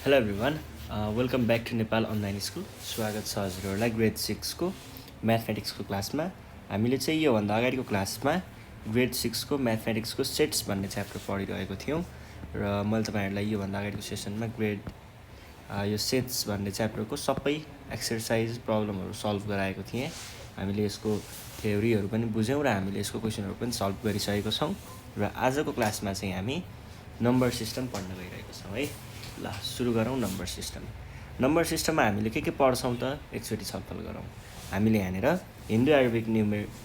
Hello everyone, welcome back to Nepal online school. स्वागत छ हजुरहरूलाई ग्रेड 6 को म्याथमेटिक्सको क्लासमा। हामीले चाहिँ योभन्दा अगाडिको क्लासमा ग्रेड 6 को म्याथमेटिक्सको सेट्स भन्ने च्याप्टर पढिरहेको थियौँ र मैले तपाईँहरूलाई योभन्दा अगाडिको सेसनमा यो सेट्स भन्ने च्याप्टरको सबै एक्सर्साइज प्रब्लमहरू सल्भ गराएको थिएँ। हामीले यसको थ्योरीहरू पनि बुझ्यौँ र हामीले यसको क्वेसनहरू पनि सल्भ गरिसकेको छौँ र आजको क्लासमा चाहिँ हामी नम्बर सिस्टम पढ्न गइरहेको छौँ है। ल सुरु गरौँ नम्बर सिस्टम। नम्बर सिस्टममा हामीले के पढ्छौँ त एकचोटि छलफल गरौँ। हामीले यहाँनिर हिन्दू एराबिक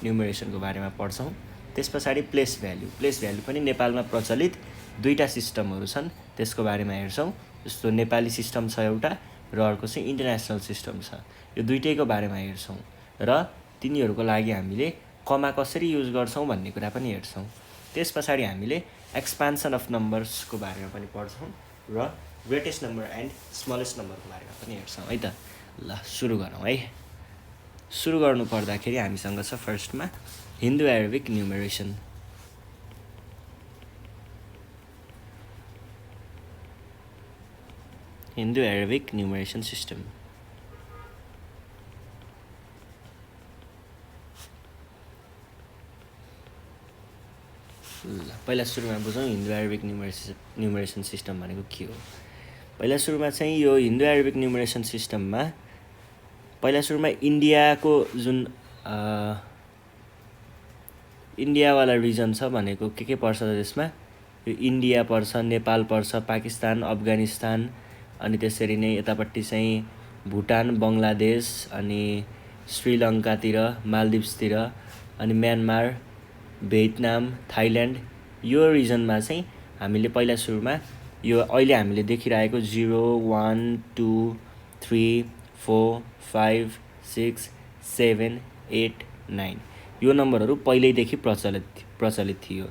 न्युमेरेसनको बारेमा पढ्छौँ। त्यस पछाडि प्लेस भ्याल्यु पनि नेपालमा प्रचलित दुईवटा सिस्टमहरू छन्, त्यसको बारेमा हेर्छौँ। जस्तो नेपाली सिस्टम छ एउटा र अर्को चाहिँ इन्टरनेसनल सिस्टम छ। यो दुइटैको बारेमा हेर्छौँ र तिनीहरूको लागि हामीले कमा कसरी युज गर्छौँ भन्ने कुरा पनि हेर्छौँ। त्यस पछाडि हामीले एक्सपान्सन अफ नम्बर्सको बारेमा पनि पढ्छौँ र ग्रेटेस्ट नम्बर एन्ड स्मलेस्ट नम्बरको बारेमा पनि हेर्छौँ है त। ल सुरु गरौँ है। सुरु गर्नु पर्दाखेरि हामीसँग छ फर्स्टमा हिन्दू एराबिक न्युमेरेसन। हिन्दू एराबिक न्युमेरेसन सिस्टम। ल पहिला सुरुमा बुझौँ हिन्दू एराबिक न्युमेरेसन सिस्टम भनेको के हो। पहिला सुरुमा चाहिँ यो हिन्दू एराबिक न्युमेरेसन सिस्टममा पहिला सुरुमा इन्डियाको जुन इन्डियावाला रिजन छ भनेको के पर्छ त्यसमा, यो इन्डिया पर्छ, नेपाल पर्छ, पाकिस्तान, अफगानिस्तान, अनि त्यसरी नै यतापट्टि चाहिँ भुटान, बङ्गलादेश, अनि श्रीलङ्कातिर, मालदिप्सतिर, अनि म्यानमार, भियतनाम, थाइल्यान्ड, यो रिजनमा चाहिँ हामीले पहिला सुरुमा यो अहिले हामीले देखिरहेको 0, 1, 2, 3, 4, 5, 6, 7, 8, 9 यो नम्बरहरू पहिल्यैदेखि प्रचलित थियो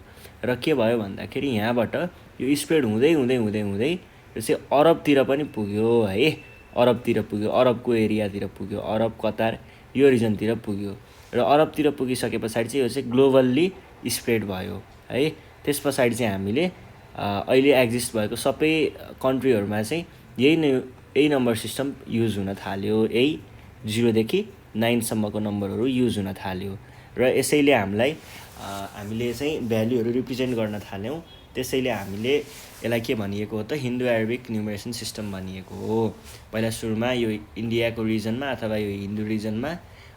र के भयो भन्दाखेरि यहाँबाट यो स्प्रेड हुँदै हुँदै हुँदै हुँदै यो चाहिँ अरबतिर पनि पुग्यो है। अरबतिर पुग्यो, अरबको एरियातिर पुग्यो, अरब, कतार यो रिजनतिर पुग्यो र अरबतिर पुगिसके पछाडि चाहिँ यो चाहिँ ग्लोबल्ली स्प्रेड भयो है। त्यस पछाडि चाहिँ हामीले अहिले एक्जिस्ट भएको सबै कन्ट्रीहरूमा चाहिँ यही नम्बर सिस्टम युज हुन थाल्यो। यही 0 देखि 9 सम्मको नम्बरहरू युज हुन थाल्यो र यसैले हामीले चाहिँ भ्याल्युहरू रिप्रेजेन्ट गर्न थाल्यौँ। त्यसैले हामीले यसलाई के भनिएको हो त, हिन्दू एराबिक न्युमेरेसन सिस्टम भनिएको हो। पहिला सुरुमा यो इन्डियाको रिजनमा अथवा यो हिन्दू रिजनमा,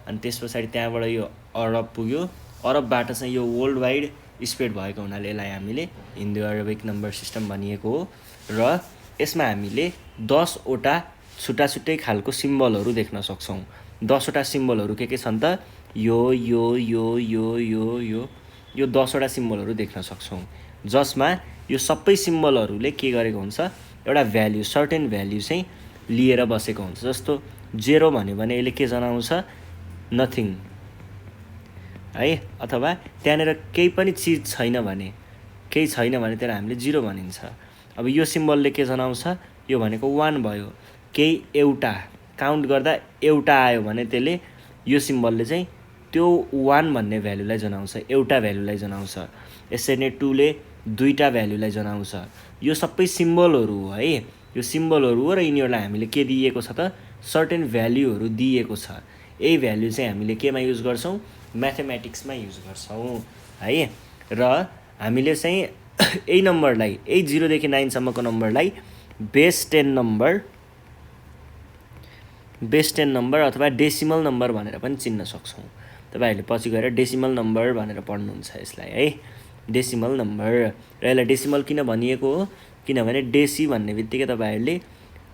अनि त्यस पछाडि त्यहाँबाट यो अरब पुग्यो। अरबबाट चाहिँ यो वर्ल्ड वाइड स्प्रेड भएको हुनाले यसलाई हामीले हिन्दू एराबिक नम्बर सिस्टम भनिएको हो र यसमा हामीले 10वटा छुट्टा छुट्टै खालको सिम्बलहरू देख्न सक्छौँ। 10वटा सिम्बलहरू के छन् त, यो 10वटा सिम्बलहरू देख्न सक्छौँ, जसमा यो सबै सिम्बलहरूले के गरेको हुन्छ, एउटा भ्याल्यु, सर्टेन भ्याल्यु चाहिँ लिएर बसेको हुन्छ। जस्तो 0 भन्यो भने यसले के जनाउँछ, नथिङ है, अथवा त्यहाँनिर केही पनि चिज छैन भने त्यसलाई हामीले 0 भनिन्छ। अब यो सिम्बलले के जनाउँछ, यो भनेको 1 भयो। केही एउटा काउन्ट गर्दा एउटा आयो भने त्यसले यो सिम्बलले चाहिँ त्यो 1 भन्ने भ्यालुलाई जनाउँछ, एउटा भ्यालुलाई जनाउँछ। यसरी नै 2 ले दुईवटा भ्यालुलाई जनाउँछ। यो सबै सिम्बलहरू हो है, यो सिम्बलहरू हो र यिनीहरूलाई हामीले के दिएको छ त, सर्टेन भ्याल्युहरू दिएको छ। यही भ्याल्यु चाहिँ हामीले केमा युज गर्छौँ, म्याथमेटिक्समा युज गर्छौँ है। र हामीले चाहिँ यही नम्बरलाई, यही 0 देखि 9 सम्मको नम्बरलाई बेस 10 नम्बर अथवा डेसिमल नम्बर भनेर पनि चिन्न सक्छौँ। तपाईँहरूले पछि गएर डेसिमल नम्बर भनेर पढ्नुहुन्छ यसलाई है, डेसिमल नम्बर। र यसलाई डेसिमल किन भनिएको हो, किनभने डेसी भन्ने बित्तिकै तपाईँहरूले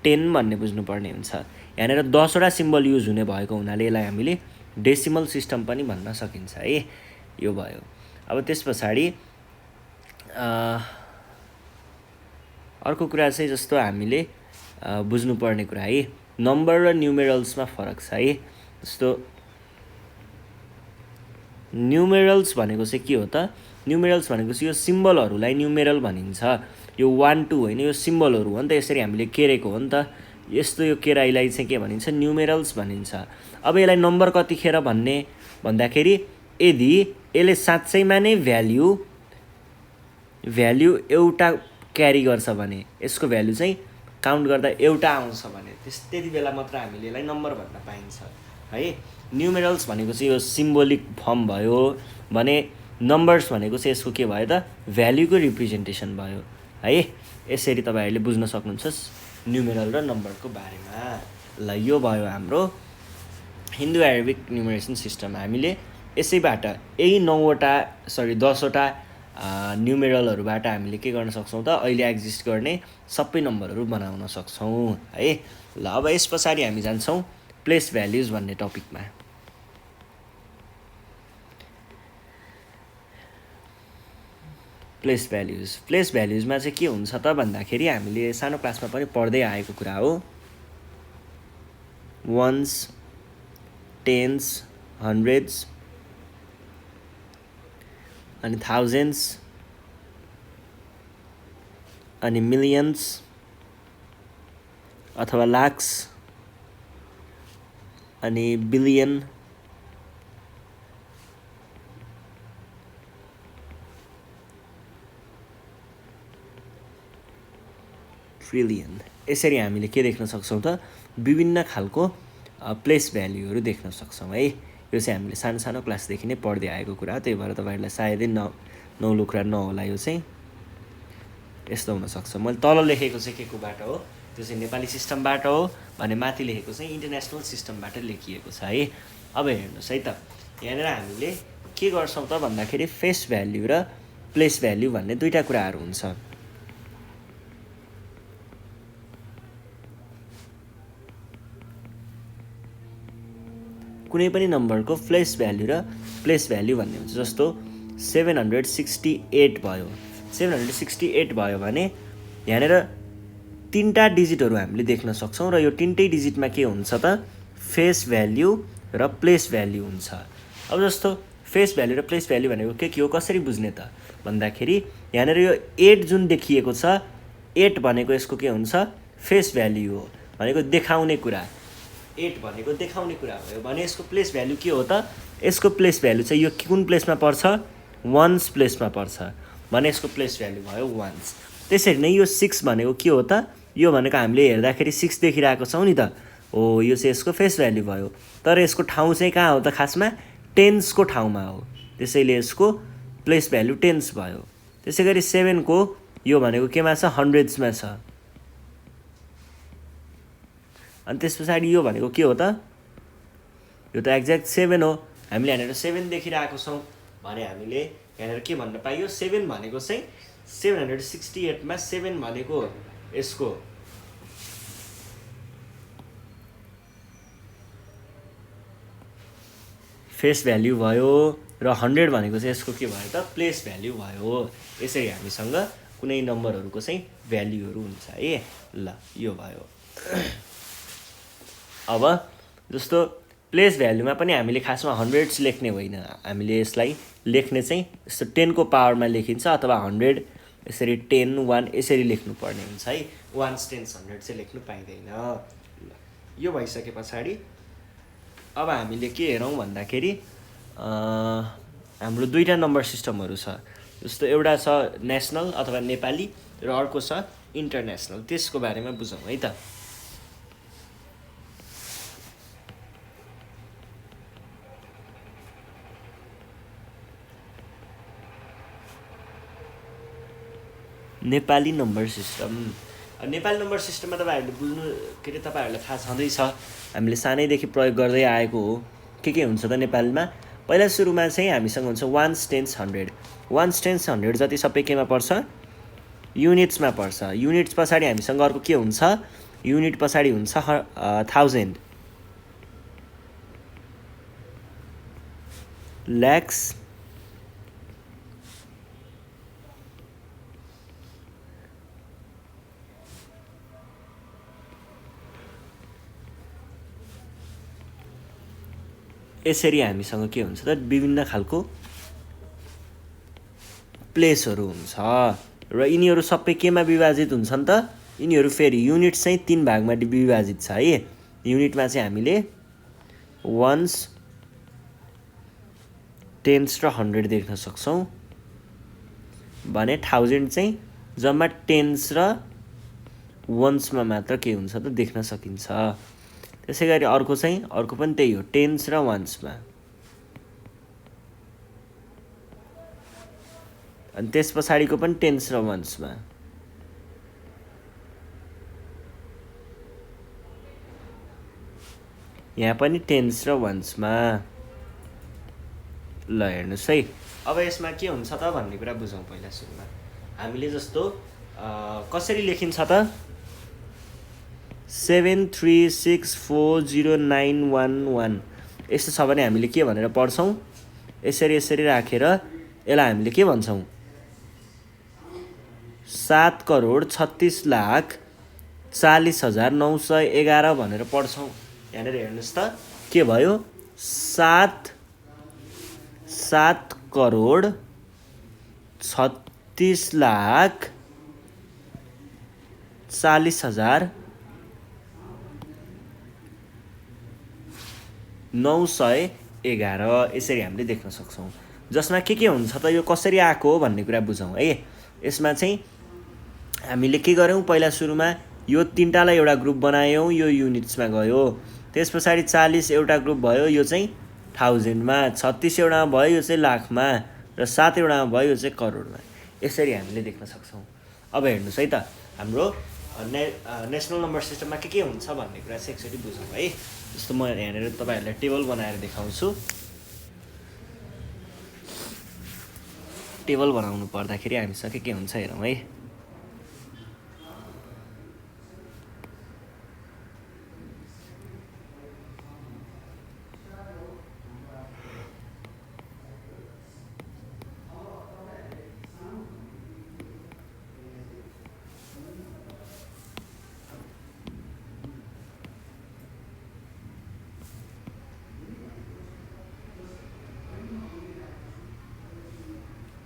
10 भन्ने बुझ्नुपर्ने हुन्छ। यहाँनिर 10वटा सिम्बल युज हुने भएको हुनाले यसलाई हामीले डेसिमल सिस्टम पनि भन्न सकिन्छ है। यो भयो। अब त्यस पछाडि अर्को कुरा चाहिँ जस्तो हामीले बुझ्नुपर्ने कुरा है, नम्बर र न्युमेरल्समा फरक छ है। जस्तो न्युमेरल्स भनेको चाहिँ के हो त, न्युमेरल्स भनेको चाहिँ यो सिम्बलहरूलाई न्युमेरल भनिन्छ। यो 1, 2 होइन, यो सिम्बलहरू हो नि त, यसरी हामीले केरेको हो नि त। यस्तो यो केराइलाई चाहिँ के भनिन्छ, न्युमेरल्स भनिन्छ। अब यसलाई नम्बर कतिखेर भन्दाखेरि यदि यसले साँच्चैमा नै भ्याल्यु एउटा क्यारी गर्छ भने यसको भ्याल्यु चाहिँ काउन्ट गर्दा एउटा आउँछ भने त्यति बेला मात्र हामीले यसलाई नम्बर भन्न पाइन्छ है। न्युमेरल्स भनेको चाहिँ यो सिम्बोलिक फर्म भयो भने नम्बर्स भनेको चाहिँ यसको के भयो त भ्याल्युको रिप्रेजेन्टेसन भयो है। यसरी तपाईँहरूले बुझ्न सक्नुहुन्छ न्युमेरल र नम्बरको बारेमा। ल यो भयो हाम्रो हिन्दू एराबिक न्युमरेसन सिस्टम। हामीले यसैबाट यही 10वटा न्युमेरलहरूबाट हामीले के गर्न सक्छौँ त अहिले एक्जिस्ट गर्ने सबै नम्बरहरू बनाउन सक्छौँ है। ल अब यस पछाडि हामी जान्छौँ प्लेस भ्याल्युज भन्ने टपिकमा। प्लेस भ्याल्युजमा चाहिँ के हुन्छ त भन्दाखेरि हामीले सानो क्लासमा पनि पढ्दै आएको कुरा हो। वन्स, टेन्स, हन्ड्रेड्स अनि थाउजन्ड्स अनि मिलियन्स अथवा लाक्स अनि बिलियन ट्रिलियन। यसरी हामीले के देख्न सक्छौँ त विभिन्न खालको प्लेस भ्याल्युहरू देख्न सक्छौँ है। यो चाहिँ हामीले सानो सानो क्लासदेखि नै पढ्दै आएको कुरा हो, त्यही भएर तपाईँहरूलाई सायदै नौलो कुरा नहोला। यो चाहिँ यस्तो हुनसक्छ। मैले तल लेखेको चाहिँ के कोबाट हो, त्यो चाहिँ नेपाली सिस्टमबाट हो भने माथि लेखेको चाहिँ इन्टरनेसनल सिस्टमबाट लेखिएको छ है। अब हेर्नुहोस् है त, यहाँनिर हामीले के गर्छौँ त भन्दाखेरि फेस भ्याल्यु र प्लेस भ्याल्यु भन्ने दुईवटा कुराहरू हुन्छ। कुनै पनि नम्बरको फेस भ्याल्यु र प्लेस भ्याल्यु भन्ने हुन्छ। जस्तो 768 भयो। 768 भयो भने यहाँनिर 3टा डिजिटहरू हामीले देख्न सक्छौँ र यो 3टै डिजिटमा के हुन्छ त फेस भ्याल्यु र प्लेस भ्याल्यु हुन्छ। अब जस्तो फेस भ्याल्यु र प्लेस भ्याल्यु भनेको के हो, कसरी बुझ्ने त भन्दाखेरि यहाँनिर यो 8 जुन देखिएको छ, 8 भनेको यसको के हुन्छ फेस भ्याल्यु हो, भनेको देखाउने कुरा। 8 भनेको देखाउने कुरा भयो भने यसको प्लेस भ्याल्यु के हो त, यसको प्लेस भ्याल्यु चाहिँ यो कुन प्लेसमा पर्छ, वन्स प्लेसमा पर्छ भने यसको प्लेस भ्याल्यु भयो वन्स। त्यसरी नै यो 6 भनेको के हो त, यो भनेको हामीले हेर्दाखेरि 6 देखिरहेको छौँ नि त, हो यो चाहिँ यसको फेस भ्याल्यु भयो। तर यसको ठाउँ चाहिँ कहाँ हो त, खासमा टेन्सको ठाउँमा हो, त्यसैले यसको प्लेस भ्याल्यु टेन्स भयो। त्यसै गरी 7 को यो भनेको केमा छ, हन्ड्रेड्समा छ। अनि त्यस पछाडि यो भनेको के हो त, यो त एक्ज्याक्ट 7 हो। हामीले यहाँनिर 7 देखिरहेको छौँ भने हामीले यहाँनिर के भन्न पाइयो, 7 भनेको चाहिँ 768 मा 7 भनेको यसको फेस भ्याल्यु भयो र 100 भनेको चाहिँ यसको के भयो त प्लेस भ्याल्यु भयो। यसरी हामीसँग कुनै नम्बरहरूको चाहिँ भ्याल्युहरू हुन्छ है। ल यो भयो। अब जस्तो प्लेस भ्याल्युमा पनि हामीले खासमा हन्ड्रेड्स लेख्ने होइन, हामीले यसलाई लेख्ने चाहिँ यस्तो 10 को पावरमा लेखिन्छ अथवा 100 यसरी 10, 1 यसरी लेख्नुपर्ने हुन्छ है। 1s, 10s, 100 चाहिँ लेख्नु पाइँदैन। यो भइसके पछाडि अब हामीले के हेरौँ भन्दाखेरि हाम्रो दुईवटा नम्बर सिस्टमहरू छ। जस्तो एउटा छ नेसनल अथवा नेपाली र अर्को छ इन्टरनेसनल। त्यसको बारेमा बुझौँ है त। Nepali number system. Nepali number सिस्टममा तपाईँहरूले बुझ्नु के अरे तपाईँहरूलाई थाहा छँदैछ, हामीले सानैदेखि प्रयोग गर्दै आएको हो। के हुन्छ त नेपालीमा, पहिला सुरुमा चाहिँ हामीसँग हुन्छ 1s, 10s, 100। 1s, 10s, 100 जति सबै केमा पर्छ, युनिट्समा पर्छ। युनिट्स पछाडि हामीसँग अर्को के हुन्छ, युनिट पछाडि हुन्छ 1000, ल्याक्स, यसरी हामीसँग के हुन्छ त विभिन्न खालको प्लेसहरू हुन्छ र यिनीहरू सबै केमा विभाजित हुन्छन् त, यिनीहरू फेरि युनिट चाहिँ 3 भागमा विभाजित छ है। युनिटमा चाहिँ हामीले 1s, 10s र 100 देख्न सक्छौँ भने 1000 चाहिँ जम्मा 10s र वन्समा मात्र के हुन्छ त देख्न सकिन्छ। त्यसै गरी अर्को पनि त्यही हो, टेन्स र वन्समा। अनि त्यस पछाडिको पनि टेन्स र वन्समा। यहाँ पनि टेन्स र वन्समा। ल हेर्नुहोस् है, अब यसमा के हुन्छ त भन्ने कुरा बुझौँ पहिला सुरुमा। हामीले जस्तो कसरी लेखिन्छ त 7364091 यस्तो छ भने हामीले के भनेर पढ्छौँ, यसरी राखेर यसलाई हामीले के भन्छौँ 7,36,40,911 भनेर पढ्छौँ। यहाँनिर हेर्नुहोस् त के भयो 7,36,40,911 यसरी हामीले देख्न सक्छौँ। जसमा के हुन्छ त यो कसरी आएको हो भन्ने कुरा बुझौँ है। यसमा चाहिँ हामीले के गर्यौँ, पहिला सुरुमा यो तीनटालाई एउटा ग्रुप बनायौँ, यो युनिट्समा गयो। त्यस पछाडि 40 एउटा ग्रुप भयो, यो चाहिँ 1000मा। 36 एउटामा भयो, यो चाहिँ लाखमा। र 7 एउटामा भयो, यो चाहिँ करोडमा। यसरी हामीले देख्न सक्छौँ। अब हेर्नुहोस् है त, हाम्रो नेसनल नम्बर सिस्टममा के हुन्छ भन्ने कुरा चाहिँ एकचोटि बुझौँ है। जस्तो म यहाँनिर तपाईँहरूलाई टेबल बनाएर देखाउँछु। टेबल बनाउनु पर्दाखेरि हामीसँग के हुन्छ हेरौँ है।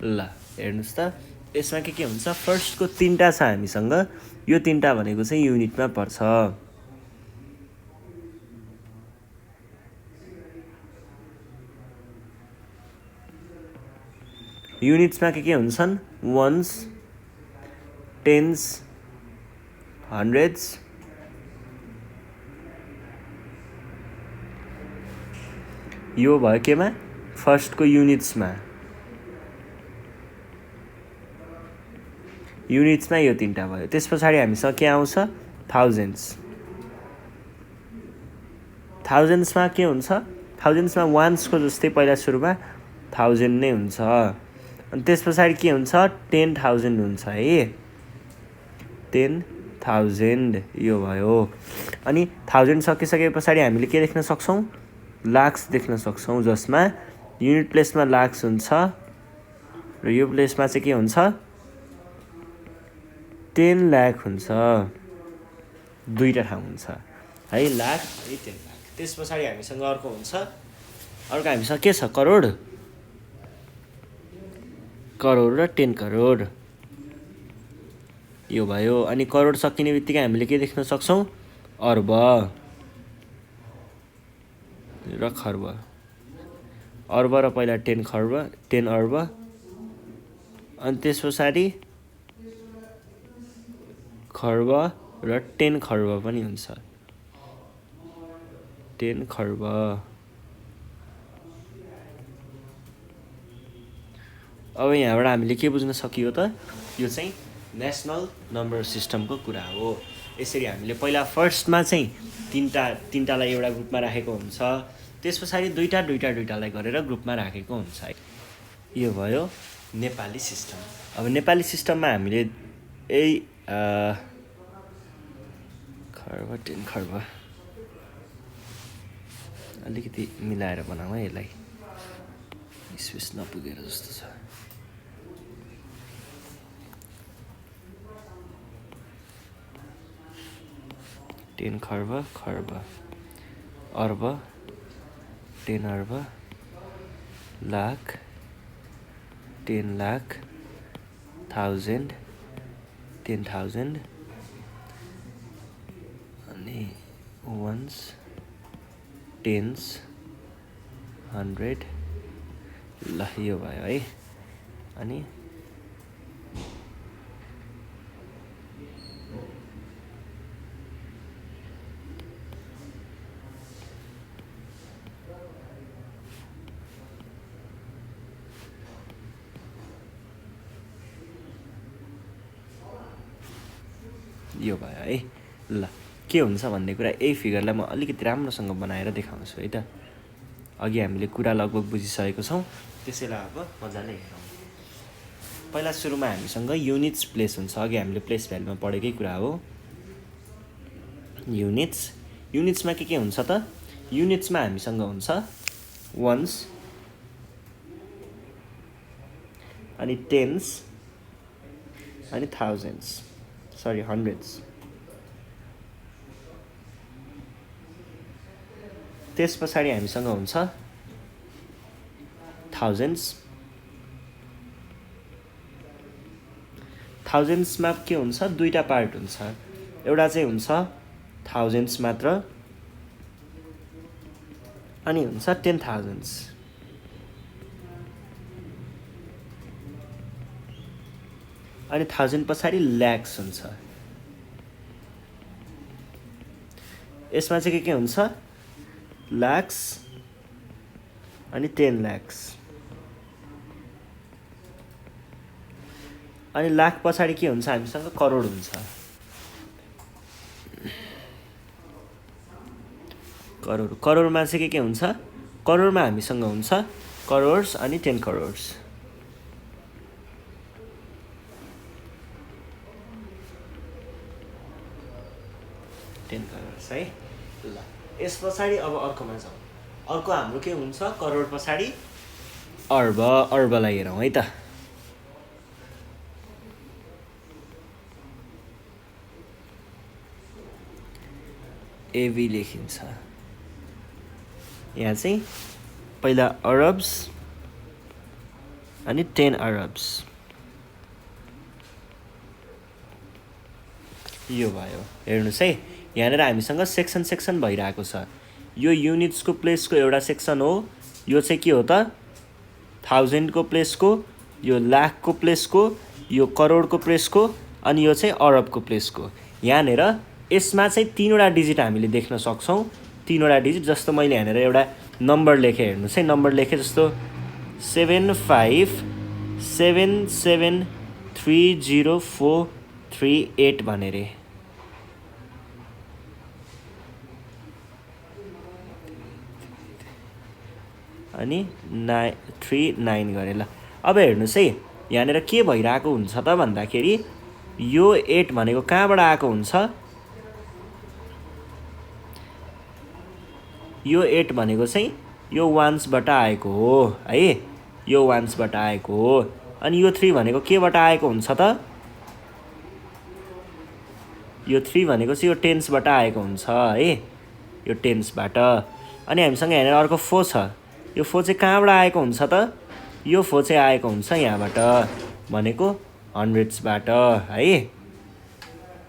ल हेर्नुहोस् त, यसमा के हुन्छ, फर्स्टको 3टा छ हामीसँग। यो 3टा भनेको चाहिँ युनिटमा पर्छ। युनिट्समा के हुन्छन्, वन्स, टेन्स, हन्ड्रेड्स, यो भयो केमा फर्स्टको युनिट्समा। युनिट्समा यो 3टा भयो। त्यस पछाडि हामीसँग के आउँछ, थाउजन्ड्समा के हुन्छ, थाउजन्ड्समा वान्सको जस्तै पहिला सुरुमा 1000 नै हुन्छ। अनि त्यस पछाडि के हुन्छ, 10,000 हुन्छ है, 10,000 यो भयो। अनि 1000 सकिसके पछाडि हामीले के देख्न सक्छौँ, लाक्स देख्न सक्छौँ, जसमा युनिट प्लेसमा लाक्स हुन्छ र यो प्लेसमा चाहिँ के हुन्छ 10 लाख हुन्छ। 2टा ठाउँ हुन्छ है, लाख है 10 लाख। त्यस पछाडि हामीसँग अर्को हामीसँग के छ, करोड र 10 करोड यो भयो। अनि करोड सकिने बित्तिकै हामीले के देख्न सक्छौँ, अर्ब र खर्ब। अर्ब र पहिला 10 अर्ब। अनि त्यस पछाडि खर्ब र 10 खर्ब पनि हुन्छ, 10 खर्ब। अब यहाँबाट हामीले के बुझ्न सकियो त, यो चाहिँ नेसनल नम्बर सिस्टमको कुरा हो। यसरी हामीले पहिला फर्स्टमा चाहिँ तीनटालाई एउटा ग्रुपमा राखेको हुन्छ। त्यस पछाडि दुईटालाई गरेर ग्रुपमा राखेको हुन्छ। यो भयो नेपाली सिस्टम। अब नेपाली सिस्टममा हामीले यही खर्ब 10 खर्ब अलिकति मिलाएर बनाऊ है, यसलाई स्पेस नपुगेर जस्तो छ। टेन खर्ब अर्ब 10 अर्ब, लाख 10 लाख, 1000 10,000 अनि वन्स, टेन्स, 100 ल यो भयो है। अनि यो भयो है। ल के हुन्छ भन्ने कुरा यही फिगरलाई म अलिकति राम्रोसँग बनाएर देखाउँछु है त। अघि हामीले कुरा लगभग बुझिसकेको छौँ, त्यसैलाई अब मजाले हेरौँ। पहिला सुरुमा हामीसँग युनिट्स प्लेस हुन्छ। अघि हामीले प्लेस भ्यालुमा पढेकै कुरा हो। युनिट्समा के हुन्छ त? युनिट्समा हामीसँग हुन्छ वन्स अनि टेन्स अनि थाउजन्ड्स, सरी हन्ड्रेड्स। त्यस पछाडि हामीसँग हुन्छ थाउजन्ड्स। थाउजन्ड्समा के हुन्छ? दुईटा पार्ट हुन्छ। एउटा चाहिँ हुन्छ थाउजन्ड्स मात्र, अनि हुन्छ 10,000। अनि 1000 पछाडि ल्याक्स हुन्छ। यसमा चाहिँ के हुन्छ? ल्याक्स अनि 10 ल्याक्स। अनि लाख पछाडि के हुन्छ? हामीसँग करोड हुन्छ। करोडमा चाहिँ के हुन्छ? करोडमा हामीसँग हुन्छ करोड्स अनि 10 करोड्स। है। ल यस पछाडि अब अर्कोमा जाउँ। अर्को हाम्रो के हुन्छ? करोड पछाडि अर्ब। अर्बलाई हेरौँ है त। एबी लेखिन्छ। यहाँ चाहिँ पहिला अरब्स अनि 10 अरब्स। यो भयो। हेर्नुहोस् है, यहाँनिर हामीसँग सेक्सन भइरहेको छ। यो युनिट्सको प्लेसको एउटा सेक्सन हो। यो चाहिँ के हो त? 1000 को प्लेसको, यो लाखको प्लेसको, यो करोडको प्लेसको, अनि यो चाहिँ अरबको प्लेसको। यहाँनिर यसमा चाहिँ 3वटा डिजिट हामीले देख्न सक्छौँ। 3वटा डिजिट, जस्तो मैले यहाँनिर एउटा नम्बर लेखेँ। हेर्नुहोस् है, नम्बर लेखेँ जस्तो 75773043 भनेर। अनि 939 गरेँ। ल अब हेर्नुहोस् है, यहाँनिर के भइरहेको हुन्छ त भन्दाखेरि यो 8 भनेको कहाँबाट आएको हुन्छ? यो 8 भनेको चाहिँ यो वान्सबाट आएको हो है। यो वान्सबाट आएको हो। अनि यो 3 भनेको केबाट आएको हुन्छ त? यो 3 भनेको चाहिँ यो टेन्सबाट आएको हुन्छ है। यो टेन्सबाट। अनि हामीसँग यहाँनिर अर्को 4 छ। यो 4 चाहिँ कहाँबाट आएको हुन्छ त? यो 4 चाहिँ आएको हुन्छ यहाँबाट, भनेको हन्ड्रेड्सबाट है।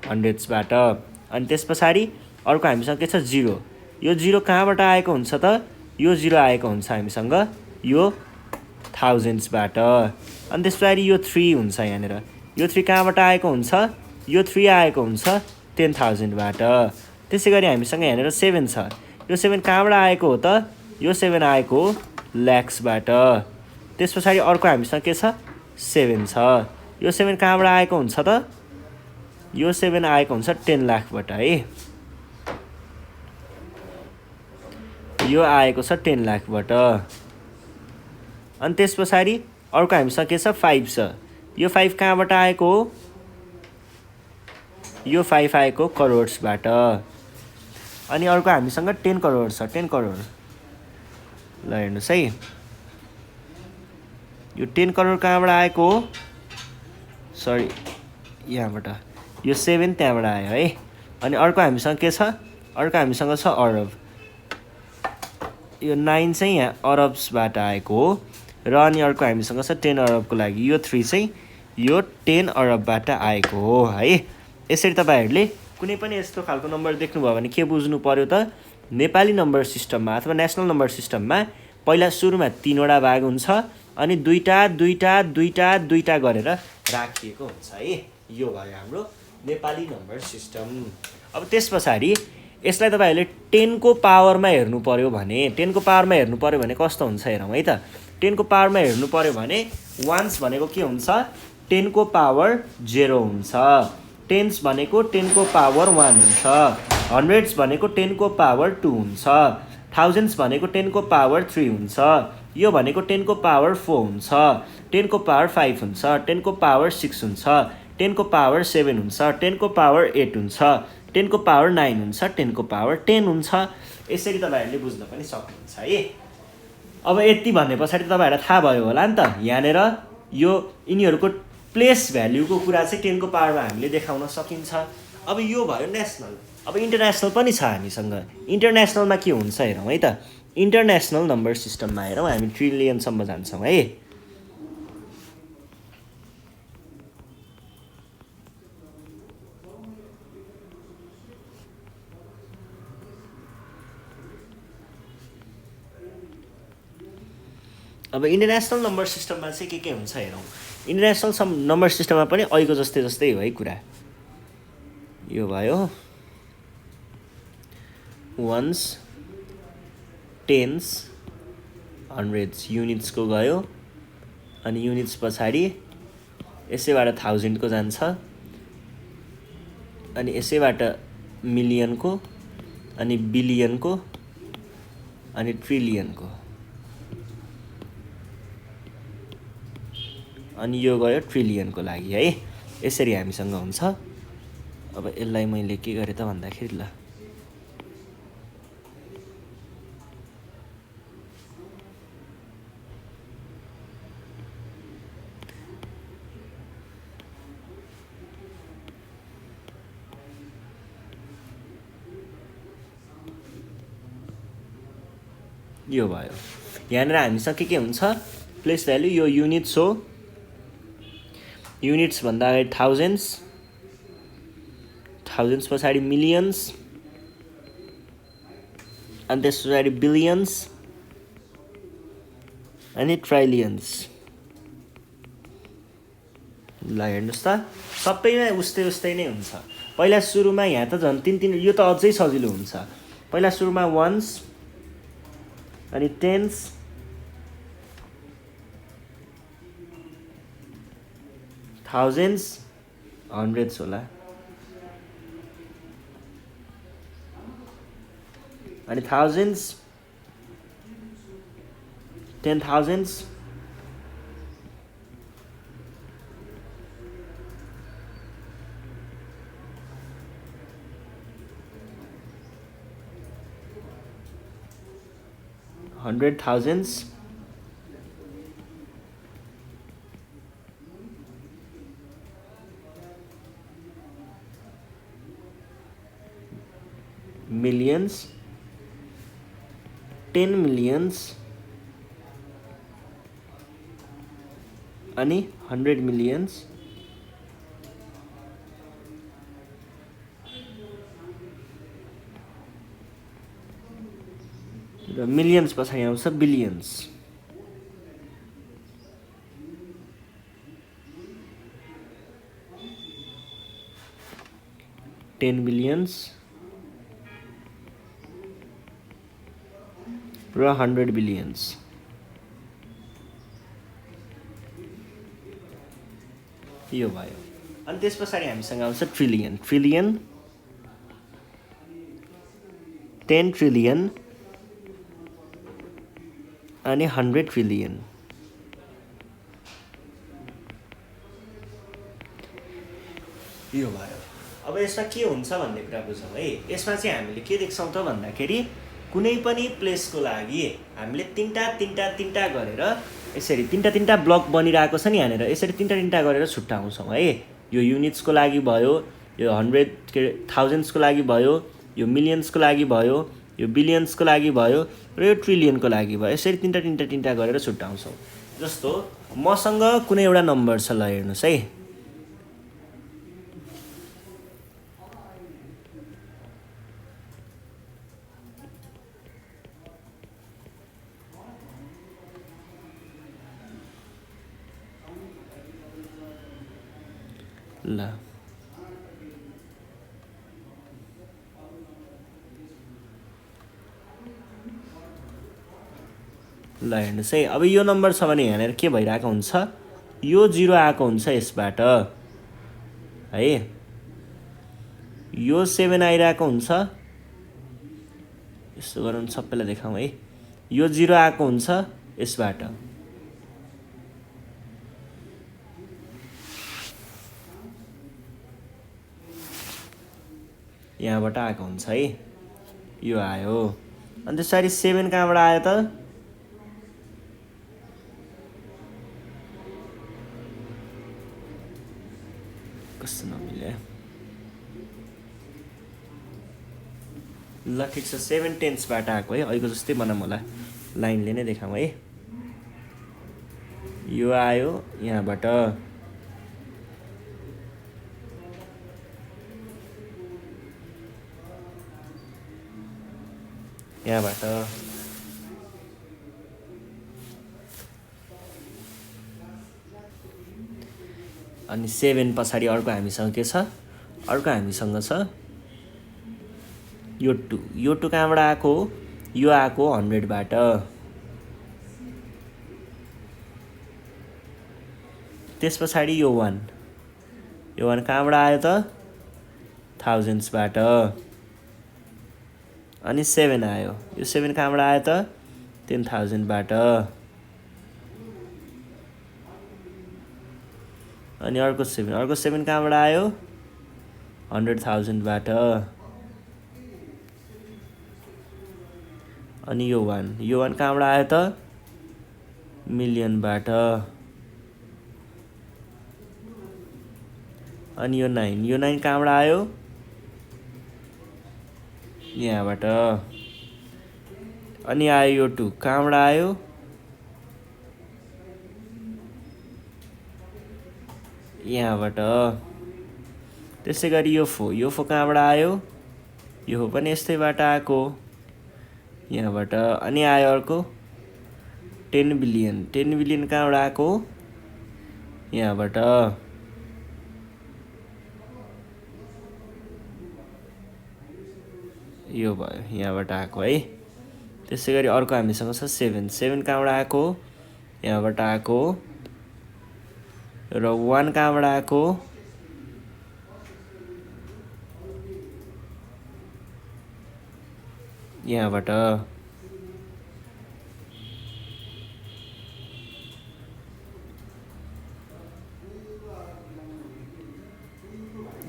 हन्ड्रेड्सबाट। अनि त्यस पछाडि अर्को हामीसँग के छ? 0। यो 0 कहाँबाट आएको हुन्छ त? यो 0 आएको हुन्छ हामीसँग यो थाउजन्ड्सबाट। अनि त्यस पछाडि यो 3 हुन्छ यहाँनिर। यो 3 कहाँबाट आएको हुन्छ? यो 3 आएको हुन्छ 10,000बाट। त्यसै गरी हामीसँग यहाँनिर 7 छ। यो 7 कहाँबाट आएको हो त? यो 7 आएको हो ल्याक्सबाट। त्यस पछाडि अर्को हामीसँग के छ? 7 छ। यो 7 कहाँबाट आएको हुन्छ त? यो 7 आएको हुन्छ 10 लाखबाट है। यो आएको छ 10 लाखबाट। अनि त्यस पछाडि अर्को हामीसँग के छ? 5 छ। यो 5 कहाँबाट आएको हो? यो 5 आएको करोड्सबाट। अनि अर्को हामीसँग 10 करोड छ। 10 करोड। ल हेर्नुहोस् है, यो 10 करोड कहाँबाट आएको हो? सरी, यहाँबाट। यो 7 त्यहाँबाट आयो है। अनि अर्को हामीसँग के छ? अर्को हामीसँग छ अरब। यो 9 चाहिँ यहाँ अरब्सबाट आएको हो। र अनि अर्को हामीसँग छ 10 अरबको लागि। यो 3 चाहिँ यो 10 अरबबाट आएको हो है। यसरी तपाईँहरूले कुनै पनि यस्तो खालको नम्बर देख्नुभयो भने के बुझ्नु पर्यो त? नेपाली नम्बर सिस्टममा अथवा नेसनल नम्बर सिस्टममा पहिला सुरुमा 3वटा भाग हुन्छ, अनि दुईटा गरेर राखिएको हुन्छ है। यो भयो हाम्रो नेपाली नम्बर सिस्टम। अब त्यस पछाडि यसलाई तपाईँहरूले 10 को पावरमा हेर्नु पर्यो भने, 10 को पावरमा हेर्नु पर्यो भने कस्तो हुन्छ हेरौँ है त। 10 को पावरमा हेर्नु पर्यो भने वान्स भनेको के हुन्छ? 10 को पावर 0 हुन्छ। टेन्स भनेको 10 को पावर 1 हुन्छ, हन्ड्रेड्स भनेको 10 को पावर 2 हुन्छ, थाउजन्ड्स भनेको 10 को पावर 3 हुन्छ, यो भनेको 10 को पावर 4 हुन्छ, 10 को पावर 5 हुन्छ, 10 को पावर 6 हुन्छ, 10 को पावर 7 हुन्छ, 10 को पावर 8 हुन्छ, 10 को पावर 9 हुन्छ, 10 को पावर 10 हुन्छ। यसरी तपाईँहरूले बुझ्न पनि सक्नुहुन्छ है। अब यति भने पछाडि तपाईँहरूलाई थाहा भयो होला नि त, यहाँनिर यो यिनीहरूको प्लेस भ्याल्युको कुरा चाहिँ 10 को पावरमा हामीले देखाउन सकिन्छ। अब यो भयो नेसनल। अब इन्टरनेसनल पनि छ हामीसँग। इन्टरनेसनलमा के हुन्छ हेरौँ है त। इन्टरनेसनल नम्बर सिस्टममा हेरौँ, हामी ट्रिलियनसम्म जान्छौँ है। अब इन्टरनेसनल नम्बर सिस्टममा चाहिँ के हुन्छ हेरौँ। इन्टरनेसनल नम्बर सिस्टममा पनि अहिलेको जस्तै हो है कुरा। यो भयो वन्स, टेन्स, हन्ड्रेड्स, युनिट्सको गयो, अनि युनिट्स पछाडि यसैबाट थाउजन्डको जान्छ, अनि यसैबाट मिलियनको, अनि बिलियनको, अनि ट्रिलियनको, अनि यो गयो ट्रिलियनको लागि है। यसरी हामीसँग हुन्छ। अब यसलाई मैले के गरेँ त भन्दाखेरि ल यो भयो। यहाँनिर हामीसँग के हुन्छ, प्लेस भ्याल्यु यो युनिट्स हो। युनिट्स भन्दा अगाडि थाउजन्ड्स, थाउजन्ड्स पछाडि मिलियन्स, अनि त्यस पछाडि बिलियन्स, अनि ट्रिलियन्स। ल हेर्नुहोस् त, सबैमा उस्तै नै हुन्छ। पहिला सुरुमा यहाँ त झन् तीन यो त अझै सजिलो हुन्छ। पहिला सुरुमा वन्स, अनि टेन्स, थाउजन्ड्स, हन्ड्रेड्स होला, अनि thousands, 10,000s, hundred thousands, millions, 10 millions, अनि 100 millions, र मिलियन्स पछाडि आउँछ बिलियन्स। $10 billions र 100 billions। यो भयो। अनि त्यस पछाडि हामीसँग आउँछ ट्रिलियन। ट्रिलियन, 10 ट्रिलियन, अनि 100 ट्रिलियन। यो भयो। अब यसमा के हुन्छ भन्ने कुरा बुझौँ है। यसमा चाहिँ हामीले के देख्छौँ त भन्दाखेरि कुनै पनि प्लेसको लागि हामीले तीनटा गरेर यसरी तीनटा ब्लक बनिरहेको छ नि यहाँनिर, यसरी तीनटा गरेर छुट्याउँछौँ है। यो युनिट्सको लागि भयो, यो 100 थाउजन्ड्सको लागि भयो, यो मिलियन्सको लागि भयो, यो बिलियन्सको लागि भयो, र यो ट्रिलियनको लागि भयो। यसरी तीनटा गरेर छुट्याउँछौँ। जस्तो मसँग कुनै एउटा नम्बर छ, ल हेर्नुहोस् है। ल हेर्नुहोस् है। अब यो नम्बर छ भने यहाँनिर के भइरहेको हुन्छ, यो 0 आएको हुन्छ यसबाट है। यो 7 आइरहेको हुन्छ, यसो गरौँ सबैलाई देखाउँ है। यो 0 आएको हुन्छ यसबाट, यहाँबाट आएको हुन्छ है, यो आयो। अनि त्यसरी 7 कहाँबाट आयो त? कस्तो नमिल्यो। ल ठिक छ, 7 टेन्सबाट आएको है, अहिलेको जस्तै बनाऊँ होला, लाइनले नै देखाऊँ है। यो आयो यहाँबाट, यहाँबाट, अनि 7 पछाडि अर्को हामीसँग के छ? अर्को हामीसँग छ यो 2। यो 2 कहाँबाट आएको? यो आएको 100बाट। त्यस पछाडि यो 1, यो 1 कहाँबाट आयो त? थाउजन्ड्सबाट। अनि 7 आयो, यो 7 कहाँबाट आयो त? 10,000बाट। अनि अर्को 7 कहाँबाट आयो? 100,000बाट। अनि यो 1 कहाँबाट आयो त? मिलियनबाट। अनि यो 9 कहाँबाट आयो? यहाँबाट। अनि आयो यो 2 कहाँबाट आयो? यहाँबाट। त्यसै गरी यो 4 कहाँबाट आयो? यो पनि यस्तैबाट आएको, यहाँबाट। अनि आयो अर्को 10 बिलियन। 10 बिलियन कहाँबाट आएको? यहाँबाट। यो भयो, यहाँबाट आएको है। त्यसै गरी अर्को हामीसँग छ 7 कहाँबाट आएको? यहाँबाट आएको। र 1 कहाँबाट आएको? यहाँबाट।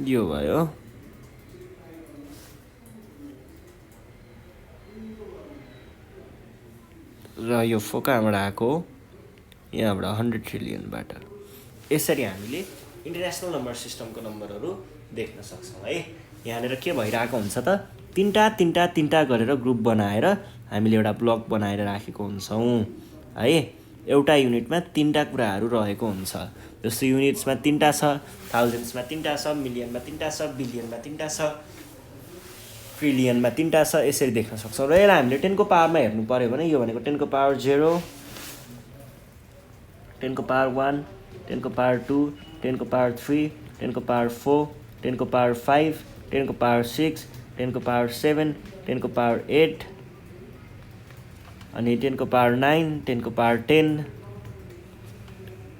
यो भयो। र यो 4 कहाँबाट आएको? यहाँबाट 100 ट्रिलियनबाट। यसरी हामीले इन्टरनेसनल नम्बर सिस्टमको नम्बरहरू देख्न सक्छौँ है। यहाँनिर के भइरहेको हुन्छ त? तिनवटा गरेर ग्रुप बनाएर हामीले एउटा ब्लक बनाएर राखेको हुन्छौँ है। एउटा युनिटमा 3टा कुराहरू रहेको हुन्छ। जस्तो युनिट्समा 3टा छ, थाउजन्ड्समा 3टा छ, मिलियनमा 3टा छ, बिलियनमा 3टा छ, ट्रिलियनमा 3टा छ। यसरी देख्न सक्छौँ। र यसलाई हामीले 10 को पावरमा हेर्नु पऱ्यो भने यो भनेको 10 को पावर 0, 10 को पावर 1, 10 को पावर 2, 10 को पावर 3, 10 को पावर 4, 10 को पावर 5, 10 को पावर 6, 10 को पावर 7, 10 को पावर 8, अनि 10 को पावर 9, 10 को पावर 10,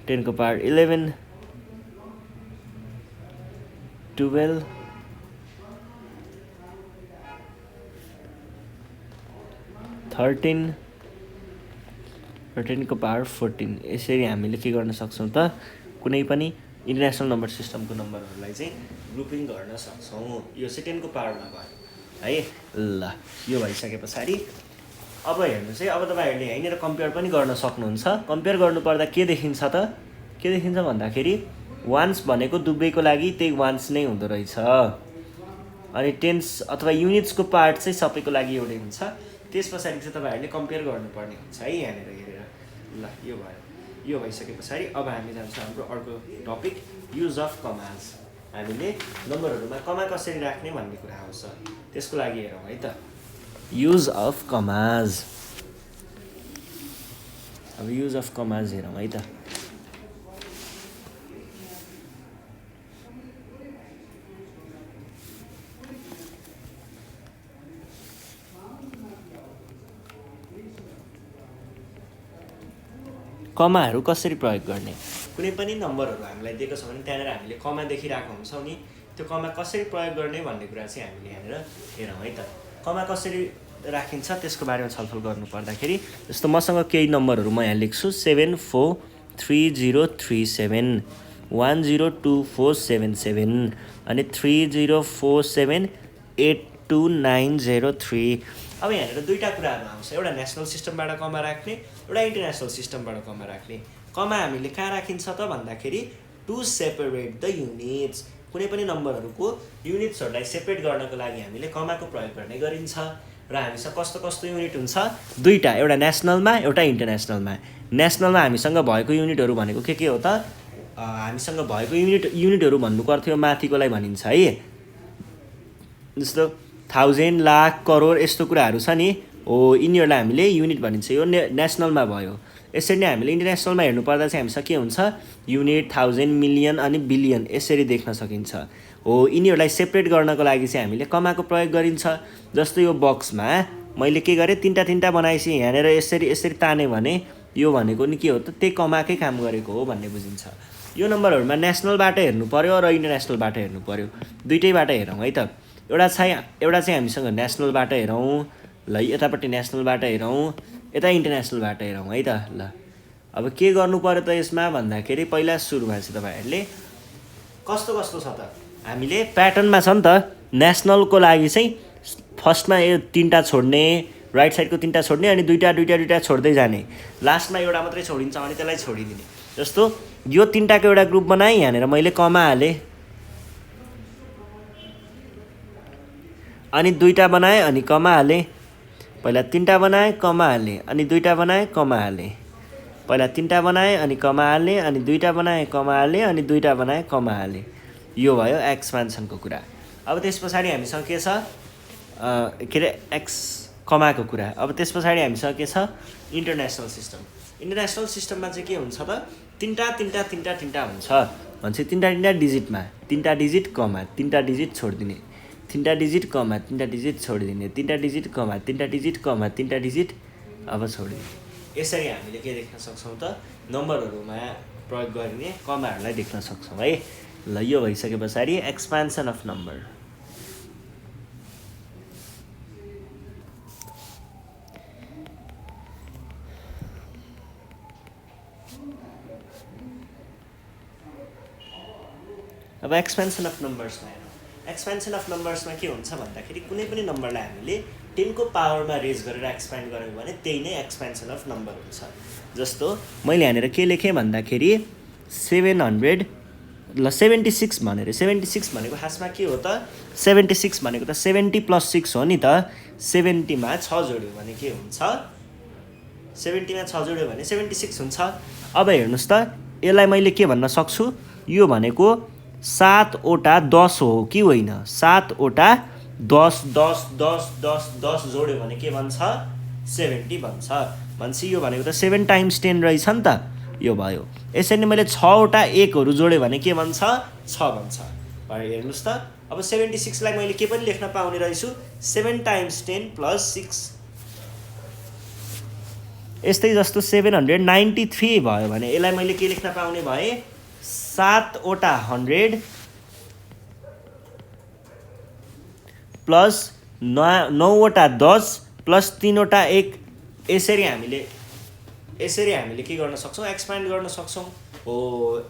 10 को पावर 11, 12, 13 र 10 को पावर 14। यसरी हामीले के गर्न सक्छौँ त? कुनै पनि इन्टरनेसनल नम्बर सिस्टमको नम्बरहरूलाई चाहिँ ग्रुपिङ गर्न सक्छौँ। यो चाहिँ 10 को पावरमा भयो है। ल यो भइसके पछाडि अब हेर्नुहोस् है, अब तपाईँहरूले यहीँनिर कम्पेयर पनि गर्न सक्नुहुन्छ। कम्पेयर गर्नुपर्दा के देखिन्छ त? के देखिन्छ भन्दाखेरि वान्स भनेको दुवैको लागि त्यही वान्स नै हुँदो रहेछ। अनि टेन्स अथवा युनिट्सको पार्ट चाहिँ सबैको लागि एउटै हुन्छ। त्यस पछाडि चाहिँ तपाईँहरूले कम्पेयर गर्नुपर्ने हुन्छ है यहाँनिर हेरेर। ल यो भयो। यो भइसके पछाडि अब हामी जान्छौँ हाम्रो अर्को टपिक, युज अफ कमाज। हामीले नम्बरहरूमा कमा कसरी राख्ने भन्ने कुरा आउँछ, त्यसको लागि हेरौँ है त। युज अफ कमाज। अब युज अफ कमाज हेरौँ है त। कमाहरू कसरी प्रयोग गर्ने? कुनै पनि नम्बरहरू हामीलाई दिएको छ भने त्यहाँनिर हामीले कमा देखिरहेको हुन्छौँ नि, त्यो कमा कसरी प्रयोग गर्ने भन्ने कुरा चाहिँ हामीले यहाँनिर हेरौँ है त। कमा कसरी राखिन्छ त्यसको बारेमा छलफल गर्नु पर्दाखेरि जस्तो मसँग केही नम्बरहरू म यहाँ लेख्छु 743037 102477 अनि 30478290 अब यहाँनिर दुईवटा कुराहरू आउँछ, एउटा नेसनल सिस्टमबाट कमा राख्ने, एउटा इन्टरनेसनल सिस्टमबाट कमा राख्ने। कमा हामीले कहाँ राखिन्छ त भन्दाखेरि टु सेपरेट द युनिट्स, कुनै पनि नम्बरहरूको युनिट्सहरूलाई सेपरेट गर्नको लागि हामीले कमाको प्रयोग गर्ने गरिन्छ। र हामीसँग कस्तो कस्तो युनिट हुन्छ, दुईवटा, एउटा नेसनलमा एउटा इन्टरनेसनलमा। नेसनलमा हामीसँग भएको युनिटहरू भनेको के हो त, हामीसँग भएको युनिटहरू भन्नु पर्थ्यो माथिकोलाई भनिन्छ है, जस्तो 1000 लाख करोड यस्तो कुराहरू छ नि, हो यिनीहरूलाई हामीले युनिट भनिन्छ, यो नेसनलमा भयो। यसरी नै हामीले इन्टरनेसनलमा हेर्नु पर्दा चाहिँ हामीसँग के हुन्छ, युनिट, 1000, मिलियन अनि बिलियन यसरी देख्न सकिन्छ। हो यिनीहरूलाई सेपरेट गर्नको लागि चाहिँ हामीले कमाको प्रयोग गरिन्छ। जस्तो यो बक्समा मैले के गरेँ, तिनवटा बनाएपछि यहाँनिर यसरी यसरी ताने भने यो भनेको नि के हो त, त्यही कमाकै काम गरेको हो भन्ने बुझिन्छ। यो नम्बरहरूमा नेसनलबाट हेर्नु पर्यो र इन्टरनेसनलबाट हेर्नु पर्यो, दुइटैबाट हेरौँ है त। एउटा चाहिँ हामीसँग नेसनलबाट हेरौँ, ल यतापट्टि नेसनलबाट हेरौँ, यता इन्टरनेसनलबाट हेरौँ है त। ल अब के गर्नु पर्यो त यसमा भन्दाखेरि पहिला सुरुमा चाहिँ तपाईँहरूले कस्तो छ त, हामीले प्याटर्नमा छ नि त, नेसनलको लागि चाहिँ फर्स्टमा यो तिनवटा छोड्ने, राइट साइडको तिनवटा छोड्ने अनि दुईवटा छोड्दै जाने, लास्टमा एउटा मात्रै छोडिन्छ अनि त्यसलाई छोडिदिने। जस्तो यो तिनवटाको एउटा ग्रुप बनाएँ, यहाँनिर मैले कमा हालेँ, अनि दुईवटा बनाएँ अनि कमा हालेँ, पहिला तिनवटा बनाएँ कमा हालेँ अनि दुईवटा बनाएँ कमा हालेँ, पहिला तिनवटा बनाएँ अनि कमा हालेँ अनि दुईवटा बनाएँ कमा हालेँ अनि दुईवटा बनाएँ कमा हालेँ। यो भयो एक्सपेन्सनको कुरा। अब त्यस पछाडि हामीसँग के छ, के अरे एक्स कमाको कुरा। अब त्यस पछाडि हामीसँग के छ, इन्टरनेसनल सिस्टम। इन्टरनेसनल सिस्टममा चाहिँ के हुन्छ त, तिनवटा हुन्छ भन्छ, तिनवटा डिजिटमा, तिनवटा डिजिट कमा, तिनवटा डिजिट छोडिदिने, तिनवटा डिजिट कमा, तिनवटा डिजिट छोडिदिने, तिनवटा डिजिट कमा, तिनवटा डिजिट कमा, तिनवटा डिजिट अब छोडिदिने। यसरी हामीले के देख्न सक्छौँ त, नम्बरहरूमा प्रयोग गरिने कमाहरूलाई देख्न सक्छौँ है। ल यो भइसके पछाडि एक्सपेन्सन अफ नम्बर। अब एक्सपेन्सन अफ नम्बर्समा हेरौँ। एक्सपेन्सन अफ नम्बर्समा के हुन्छ भन्दाखेरि कुनै पनि नम्बरलाई हामीले 10 को पावरमा रेज गरेर एक्सपेन्ड गऱ्यौँ भने त्यही नै एक्सपेन्सन अफ नम्बर हुन्छ। जस्तो मैले यहाँनिर के लेखेँ भन्दाखेरि 700, ल 76 भनेर, 76 भनेको खासमा के हो त, 76 भनेको त 70 + 6 हो नि त। 70 मा 6 जोड्यो भने के हुन्छ, 70 मा 6 जोड्यो भने 76 हुन्छ। अब हेर्नुहोस् त, यसलाई मैले के भन्न सक्छु, यो भनेको 7 वटा 10 हो कि होइन, 7 वटा 10 10 10 10 10 जोड्यो भने के भन्छ, 70 भन्छ। भनेपछि यो भनेको त 7 × 10 रहेछ नि त, यो भयो। यसरी नै मैले 6 वटा 1हरू जोड्यो भने के भन्छ, 6 भन्छ। हेर्नुहोस् त, अब 76 लाई मैले के पनि लेख्न पाउने रहेछु, 7 × 10 + 6। यस्तै जस्तो 793 भयो भने यसलाई मैले के लेख्न पाउने भए, 7 वटा 100 प्लस 9 वटा 10 प्लस 3 वटा 1। यसरी हामीले के गर्न सक्छौँ, एक्सपेन्ड गर्न सक्छौँ। हो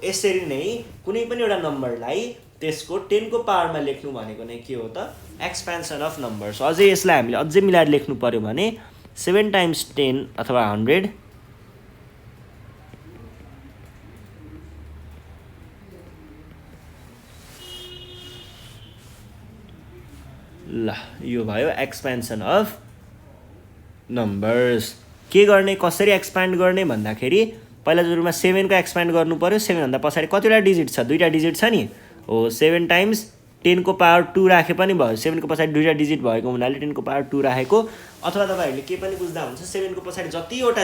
यसरी नै कुनै पनि एउटा नम्बरलाई त्यसको 10 को पावरमा लेख्नु भनेको नै के हो त, एक्सपेन्सन अफ नम्बर्स। अझै यसलाई हामीले अझै मिलाएर लेख्नु पर्यो भने 7 × 10 अथवा 100 ल यो भयो एक्सपेन्सन अफ नम्बर्स। के गर्ने, कसरी एक्सपेन्ड गर्ने भन्दाखेरि पहिला सुरुमा 7 को एक्सपेन्ड गर्नु पर्यो। 7 भन्दा पछाडि कतिवटा डिजिट छ, दुईवटा डिजिट छ नि, हो 7 × 10 को पावर 2 राखे पनि भयो। 7 को पछाडि दुईवटा डिजिट भएको हुनाले 10 को पावर 2 राखेको, अथवा तपाईँहरूले के पनि बुझ्दा हुन्छ, 7 को पछाडि जतिवटा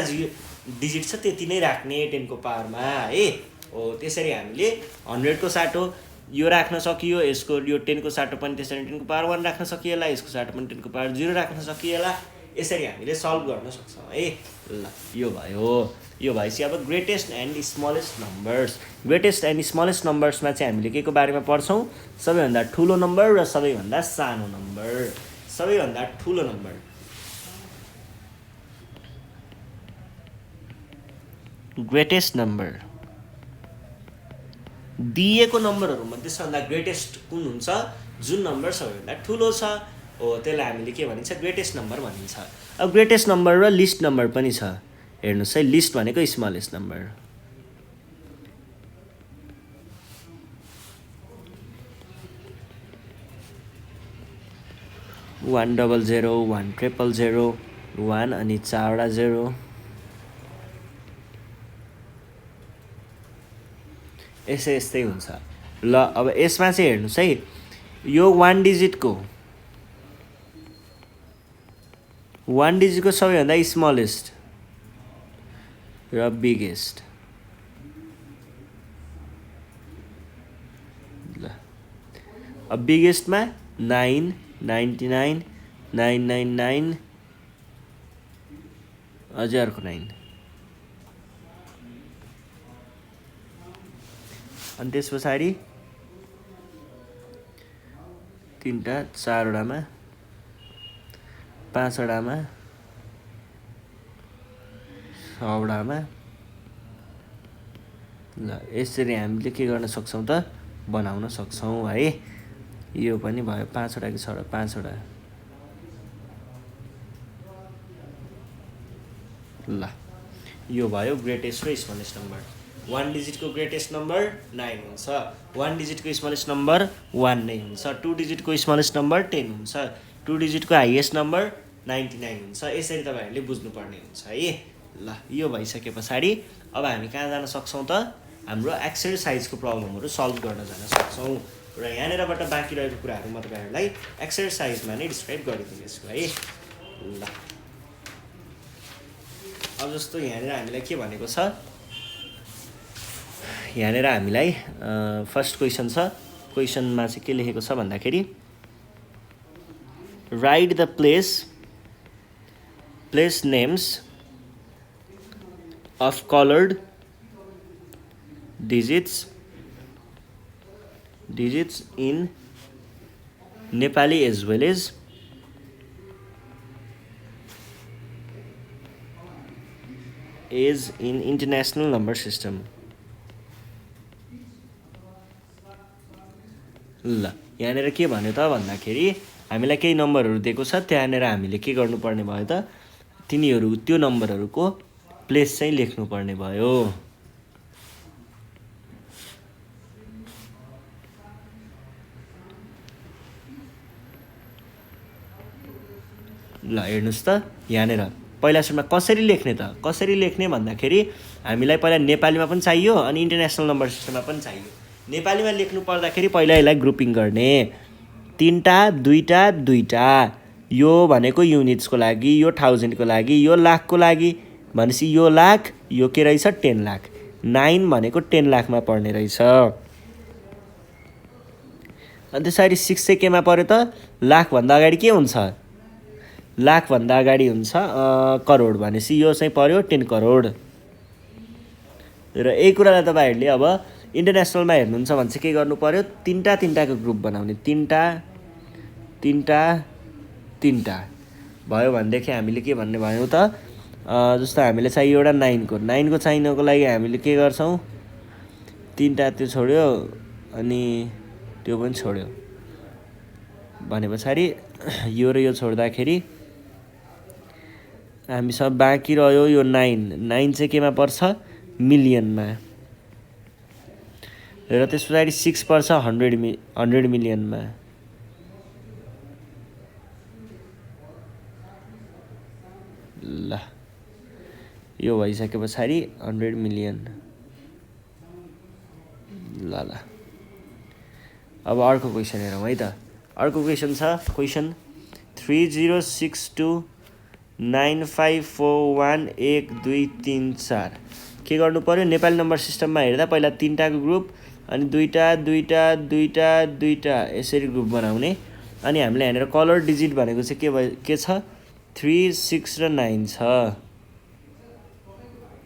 डिजिट छ त्यति नै राख्ने 10 को पावरमा है। हो त्यसरी हामीले 100 को साटो यो राख्न सकियो, यसको यो 10 को साटो पनि त्यसरी 10 को पावर 1 राख्न सकिएला, यसको साटो पनि 10 को पावर 0 राख्न सकिएला। यसरी हामीले सल्भ गर्न सक्छौँ है। ल यो भयो। यो भएपछि अब greatest and smallest numbers. Greatest and smallest नम्बर्समा चाहिँ हामीले के को बारेमा पढ्छौँ? सबैभन्दा ठुलो नम्बर र सबैभन्दा सानो नम्बर। सबैभन्दा ठुलो नम्बर ग्रेटेस्ट नम्बर। दिएको नम्बरहरूमध्ये सबभन्दा ग्रेटेस्ट कुन हुन्छ? जुन नम्बर सबैभन्दा ठुलो छ हो त्यसलाई हामीले के भनिन्छ? ग्रेटेस्ट नम्बर भनिन्छ। अब ग्रेटेस्ट नम्बर र लिस्ट नम्बर पनि छ। हेर्नुहोस् है, लिस्ट भनेको smallest number. One double zero, one triple zero, one अनि 4वटा जेरो। यस्तै हुन्छ। ल अब यसमा चाहिँ हेर्नुहोस् है, यो वान डिजिटको सबैभन्दा स्मलेस्ट र बिगेस्ट। ल अब बिगेस्टमा 9, 99, 999, अझै अर्को 9। अनि त्यस पछाडि 3टा 4वटामा 5वटामा 6वटामा। ल यसरी हामीले के गर्न सक्छौँ त? बनाउन सक्छौँ है। यो पनि भयो 5वटा कि 6वटा? 5वटा। ल यो भयो ग्रेटेस्ट र स्मलेस्ट नम्बर। वान डिजिटको ग्रेटेस्ट नम्बर 9 हुन्छ, वान डिजिटको स्मलेस्ट नम्बर 1 नै हुन्छ, 2 डिजिटको स्मलेस्ट नम्बर 10 हुन्छ, 2 डिजिटको हाइएस्ट नम्बर 99 हुन्छ। यसरी तपाईँहरूले बुझ्नुपर्ने हुन्छ है। ल यो भइसके पछाडि अब हामी कहाँ जान सक्छौँ त? हाम्रो एक्सरसाइजको प्रब्लमहरू सल्भ गर्न जान सक्छौँ र यहाँनिरबाट बाँकी रहेको कुराहरू म तपाईँहरूलाई एक्सरसाइजमा नै डिस्क्राइब गरिदिनेछु है। ल अब जस्तो यहाँनिर हामीलाई के भनेको छ? यहाँनिर हामीलाई फर्स्ट क्वेसन छ। क्वेसनमा चाहिँ के लेखेको छ भन्दाखेरि write the place names of coloured digits in Nepali as well as in international number system. ल यहाँनिर के भन्यो त भन्दाखेरि हामीलाई केही नम्बरहरू दिएको छ, त्यहाँनिर हामीले के गर्नुपर्ने भयो त? त्यो नम्बरहरूको प्लेस चाहिँ लेख्नुपर्ने भयो। ल हेर्नुहोस् त, यहाँनिर पहिला सुरुमा कसरी लेख्ने त? कसरी लेख्ने भन्दाखेरि हामीलाई पहिला नेपालीमा पनि चाहियो अनि इन्टरनेसनल नम्बर सिस्टममा पनि चाहियो। नेपालीमा लेख्नु पर्दाखेरि पहिला यसलाई ग्रुपिङ गर्ने। 3टा 2टा 2टा, यो भनेको युनिट्सको लागि, यो 1000को लागि, यो लाखको लागि। भनेपछि यो लाख, यो के रहेछ? 10 लाख। 9 भनेको 10 लाखमा पर्ने रहेछ। अनि त्यसरी 6 चाहिँ केमा पर्यो त? लाखभन्दा अगाडि के हुन्छ? लाखभन्दा अगाडि हुन्छ करोड। भनेपछि यो चाहिँ पर्यो 10 करोड। र यही कुरालाई तपाईँहरूले अब इन्टरनेसनलमा हेर्नुहुन्छ भने चाहिँ के गर्नु पर्यो? 3टाको ग्रुप बनाउने। 3टा भयो भनेदेखि हामीले के भन्ने भयौँ त? जस्तो हामीले चाहियो एउटा 9को चाहिनको लागि हामीले के गर्छौँ? 3टा त्यो छोड्यो अनि त्यो पनि छोड्यो भने पछाडि यो र यो छोड्दाखेरि हामीसँग बाँकी रह्यो यो 9 चाहिँ केमा पर्छ? मिलियनमा। र त्यस पछाडि 6 पर्छ 100 मिलियनमा। ल यो भइसके पछाडि 100 मिलियन। ल अब अर्को क्वेसन हेरौँ है त। अर्को क्वेसन छ, क्वेसन 306295411234। के गर्नु पर्यो? नेपाली नम्बर सिस्टममा हेर्दा पहिला 3टाको ग्रुप अनि 2टा यसरी ग्रुप बनाउने। अनि हामीले यहाँनिर कलर डिजिट भनेको चाहिँ के छ? 3, 6 र 9 छ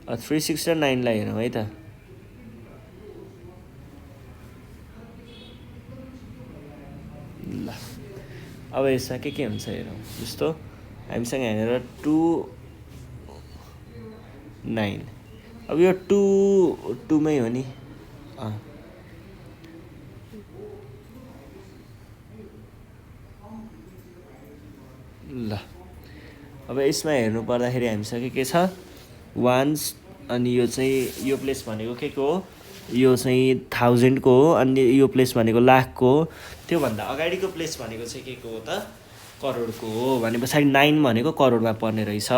3, 6 र 9 लाई हेरौँ है त ल अब यसमा के हुन्छ हेरौँ जस्तो हामीसँग यहाँनिर 2 9 अब यो 2 मै हो नि ल अब यसमा हेर्नु पर्दाखेरि हामीसँग के छ वान्स अनि यो चाहिँ यो प्लेस भनेको के को हो यो चाहिँ 1000 को हो अनि यो प्लेस भनेको लाखको हो त्योभन्दा अगाडिको प्लेस भनेको चाहिँ के को हो त करोडको हो भने पछाडि 9 भनेको करोडमा पर्ने रहेछ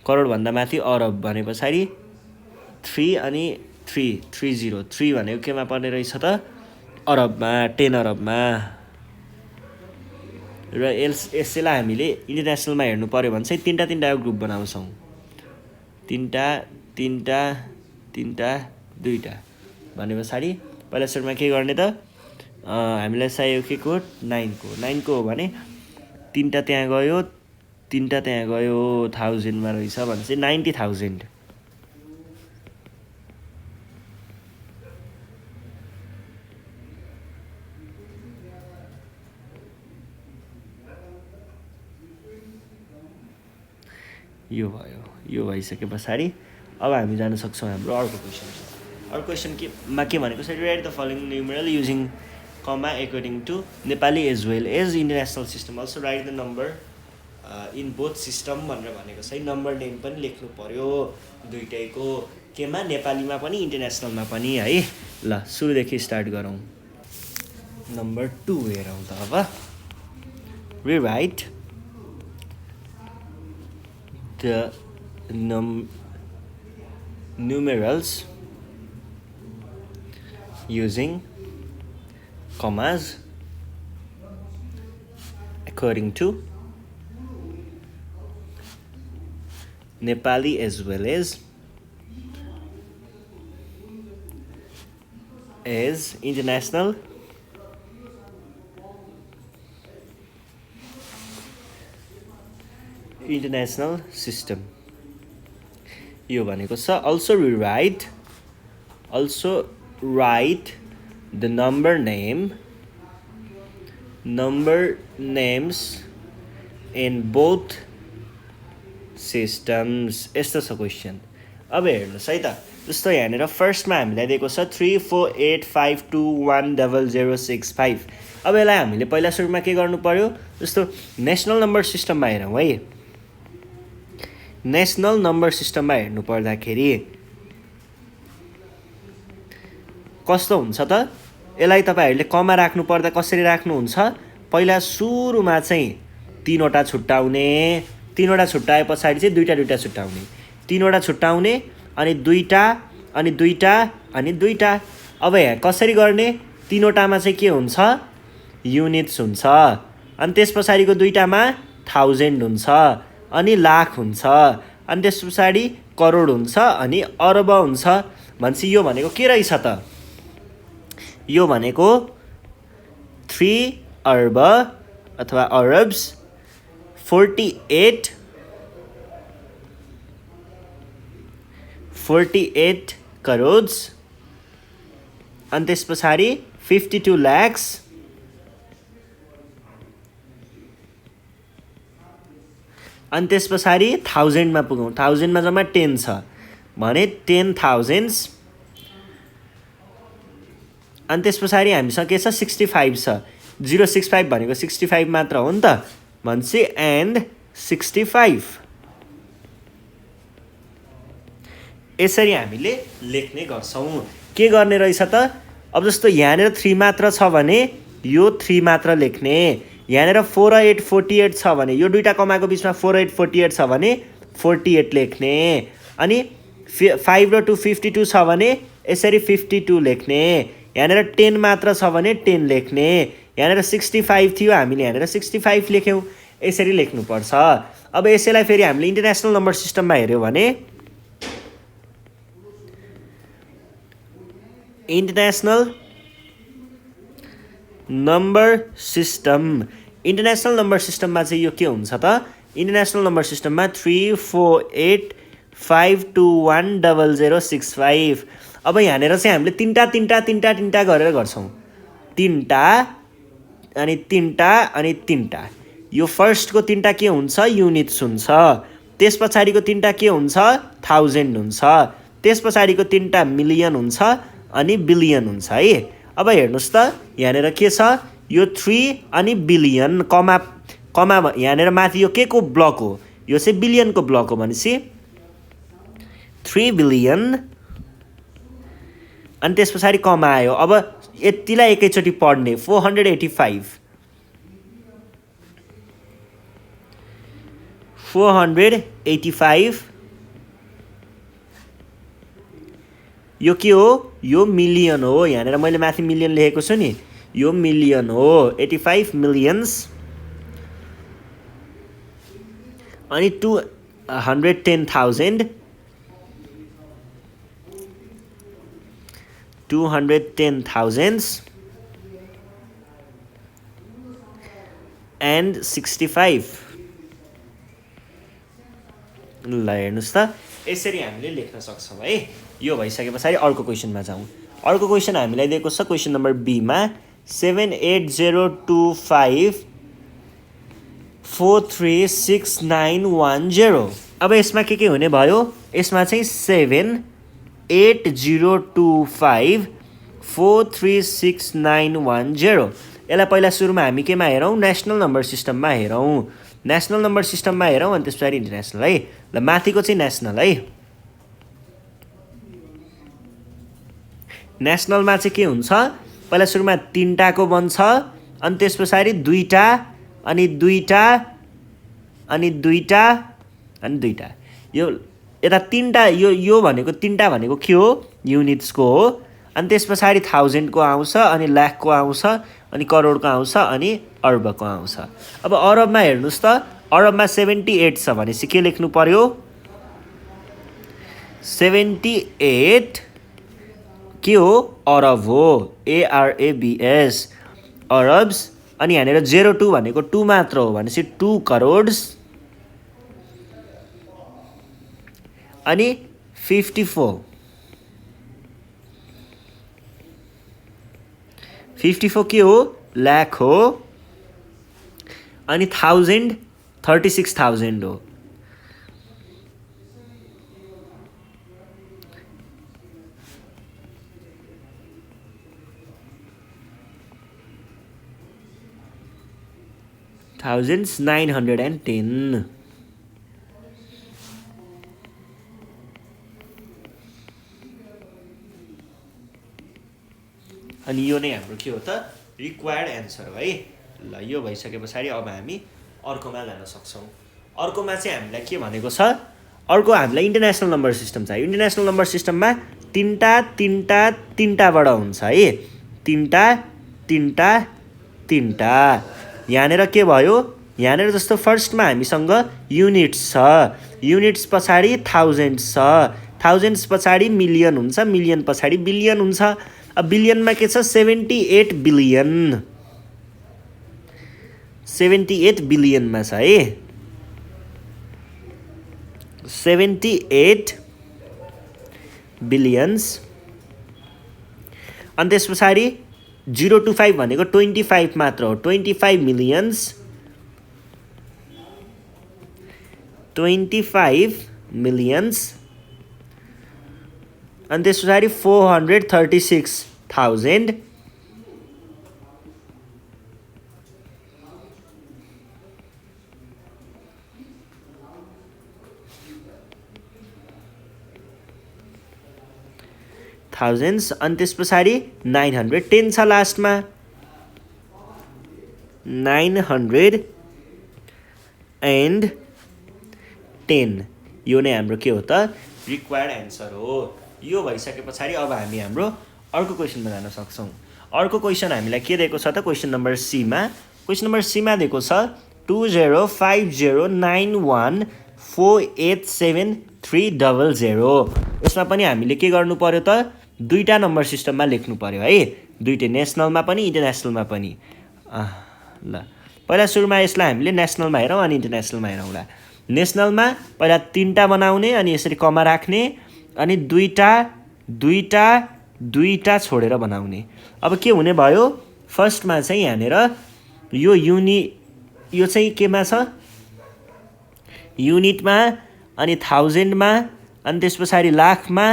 करोडभन्दा माथि अरब भने पछाडि 3 अनि 3 भनेको केमा पर्ने रहेछ त अरबमा 10 अरबमा र यसैलाई हामीले इन्टरनेसनलमा हेर्नु पर्यो भने चाहिँ तीनटा ग्रुप बनाउँछौँ तीनटा दुईटा भने पछाडि पहिला सुरुमा के गर्ने त हामीलाई चाहियो के को 9 को हो भने तीनटा त्यहाँ गयो 1000 मा रहेछ भने चाहिँ 90,000 यो भयो यो भइसके पछाडि अब हामी जान सक्छौँ हाम्रो अर्को क्वेसन केमा के भनेको छ write the following numeral using comma according to Nepali as well as international system also write the number in both system भनेर भनेको छ नम्बर नेम पनि लेख्नु पर्यो दुईटैको केमा नेपालीमा पनि इन्टरनेसनलमा पनि है ल सुरुदेखि स्टार्ट गरौँ नम्बर 2 हेरौँ त अब rewrite the numerals using commas according to Nepali as well as international system यो भनेको छ also write the number names in both systems यस्तो छ क्वेसन अब हेर्नुहोस् है त जस्तो यहाँनिर फर्स्टमा हामीलाई दिएको छ 34852100065 अब यसलाई हामीले पहिला सुरुमा के गर्नु पर्यो जस्तो नेसनल नम्बर सिस्टममा हेरौँ है नेसनल नम्बर सिस्टममा हेर्नु पर्दाखेरि कस्तो हुन्छ त यसलाई तपाईहरुले कमा राख्नु पर्दा कसरी राख्नुहुन्छ पहिला सुरुमा चाहिँ तीनवटा छुट्टाउने तीनवटा छुट्टाए पछाडी चाहिँ दुईटा छुट्टाउने तीनवटा छुट्टाउने अनि दुईटा अनि दुईटा अनि दुईटा अब यहाँ कसरी गर्ने तीनवटामा चाहिँ के हुन्छ युनिट्स हुन्छ अनि त्यसपछाडीको दुईटामा 1000 हुन्छ अनि लाख हुन्छ अनि त्यसपछाडि करोड हुन्छ अनि अरब हुन्छ भन्छ यो भनेको के रहेछ त यो भनेको 3 अर्ब अथवा अरब्स 48 करोड्स अनि त्यसपछाडि 52 lakhs अनि त्यसपछाडि 1000 मा पुगौं 1000 मा जम्मा 10 छ भने 10,000s अनि त्यसपछाडि हामीसँग के छ 65 छ 065 भनेको 65 मात्र हो नि त भन्छ एन्ड 65 यसरी हामीले लेख्ने गर्छौं के गर्ने रहेछ त अब जस्तो यहाँनेर 3 मात्र छ भने यो 3 मात्र लेख्ने यहाँनेर 4848 छ भने यो दुईटा कमाको बीचमा 4848 छ भने 48 लेख्ने अनि 5 र 2 52 छ भने यसरी 52 लेख्ने यहाँनेर 10 मात्र छ भने 10 लेख्ने यहाँनेर 65 थियो हामीले यहाँनेर 65 लेख्यौं यसरी लेख्नु पर्छ अब यसैलाई फेरि हामीले इन्टरनेशनल नम्बर सिस्टममा हेर्यौ भने इन्टरनेशनल नम्बर सिस्टममा चाहिँ यो के हुन्छ त इन्टरनेसनल नम्बर सिस्टममा 3485210065। अब यहाँनिर चाहिँ हामीले तिनवटा गरेर गर्छौँ। तिनवटा अनि तिनवटा अनि तिनवटा। यो फर्स्टको तिनवटा के हुन्छ? युनिट्स हुन्छ। त्यस पछाडिको तिनवटा के हुन्छ? 1000 हुन्छ। त्यस पछाडिको तिनवटा मिलियन हुन्छ अनि बिलियन हुन्छ है। अब हेर्नुहोस् त यहाँनिर के छ? यो 3 अनि बिलियन कमा यहाँनिर माथि यो के को ब्लक हो? यो चाहिँ बिलियनको ब्लक हो भनेपछि 3 बिलियन अनि त्यस पछाडि कमा आयो। अब यतिलाई एकैचोटि पढ्ने 485 यो के हो? यो मिलियन हो। यहाँनिर मैले माथि मिलियन लेखेको छु नि, यो मिलियन हो। 85 मिलियन्स अनि 210,000 and 65। ल हेर्नुहोस् त यसरी हामीले लेख्न सक्छौँ है। यो भइसके पछाडि अर्को क्वेसनमा जाउँ। अर्को क्वेसन हामीलाई दिएको छ क्वेसन नम्बर बीमा 780254369110। अब यसमा के हुने भयो? यसमा चाहिँ 780254369110। यसलाई पहिला सुरुमा हामी केमा हेरौँ? नेसनल नम्बर सिस्टममा हेरौँ। नेसनल नम्बर सिस्टममा हेरौँ अनि त्यस पछाडि इन्टरनेसनल है। ल माथिको चाहिँ नेसनल है। नेसनलमा चाहिँ के हुन्छ? पहिला सुरुमा तिनवटाको बन्छ अनि त्यस पछाडि दुईवटा अनि दुईवटा अनि दुईवटा अनि दुईवटा। यो यता तिनवटा यो भनेको तिनवटा भनेको के हो? युनिट्सको हो। अनि त्यस पछाडि 1000को आउँछ अनि लाखको आउँछ अनि करोडको आउँछ अनि अर्बको आउँछ। अब अरबमा हेर्नुहोस् त, अरबमा 78 छ भनेपछि के लेख्नु पर्यो? 78 के हो? अरब हो। ARABS Arabs. अनि यहाँनिर 02 भनेको 2 मात्र हो भनेपछि 2 करोड्स अनि 54 के हो? लाख हो। अनि 1000 36,000 हो। thousands 910। अनि यो नै हाम्रो के हो त? रिक्वायर्ड एन्सर हो है। ल यो भइसके पछाडि अब हामी अर्कोमा जान सक्छौँ। अर्कोमा चाहिँ हामीलाई के भनेको छ? अर्को हामीलाई इन्टरनेसनल नम्बर सिस्टम चाहियो। इन्टरनेसनल नम्बर सिस्टममा तिनवटाबाट हुन्छ है। तिनवटा। यहाँनिर के भयो? यहाँनिर जस्तो फर्स्टमा हामीसँग युनिट्स छ, युनिट्स पछाडि 1000 छ, 1000 पछाडि मिलियन हुन्छ, मिलियन पछाडि बिलियन हुन्छ। अब बिलियनमा के छ? 78 बिलियन। 78 बिलियनमा छ है। 78 बिलियन्स। अनि त्यस पछाडि 025 भनेको 25 मात्र हो। 25 मिलियन्स 25 मिलियन्स। अनि त्यस पछाडि 436,000 थाउजन्ड्स। अनि त्यस पछाडि 910 छ लास्टमा। 910। यो नै हाम्रो के हो त? रिक्वायर्ड एन्सर हो। यो भइसके पछाडि अब हामी हाम्रो अर्को क्वेसनमा जान सक्छौँ। अर्को क्वेसन हामीलाई के दिएको छ त? क्वेसन नम्बर सीमा। क्वेसन नम्बर सीमा दिएको छ 205091487300। यसमा पनि हामीले के गर्नु पर्यो त? दुईवटा नम्बर सिस्टममा लेख्नु पर्यो है। दुईटै नेसनलमा पनि इन्टरनेसनलमा पनि। ल पहिला सुरुमा यसलाई हामीले नेसनलमा हेरौँ अनि इन्टरनेसनलमा हेरौँला। नेसनलमा पहिला 3टा बनाउने अनि यसरी कमा राख्ने अनि दुईटा छोडेर बनाउने। अब के हुने भयो, फर्स्टमा चाहिँ यहाँनिर यो चाहिँ केमा छ, युनिटमा अनि थाउजन्डमा अनि त्यस पछाडि लाखमा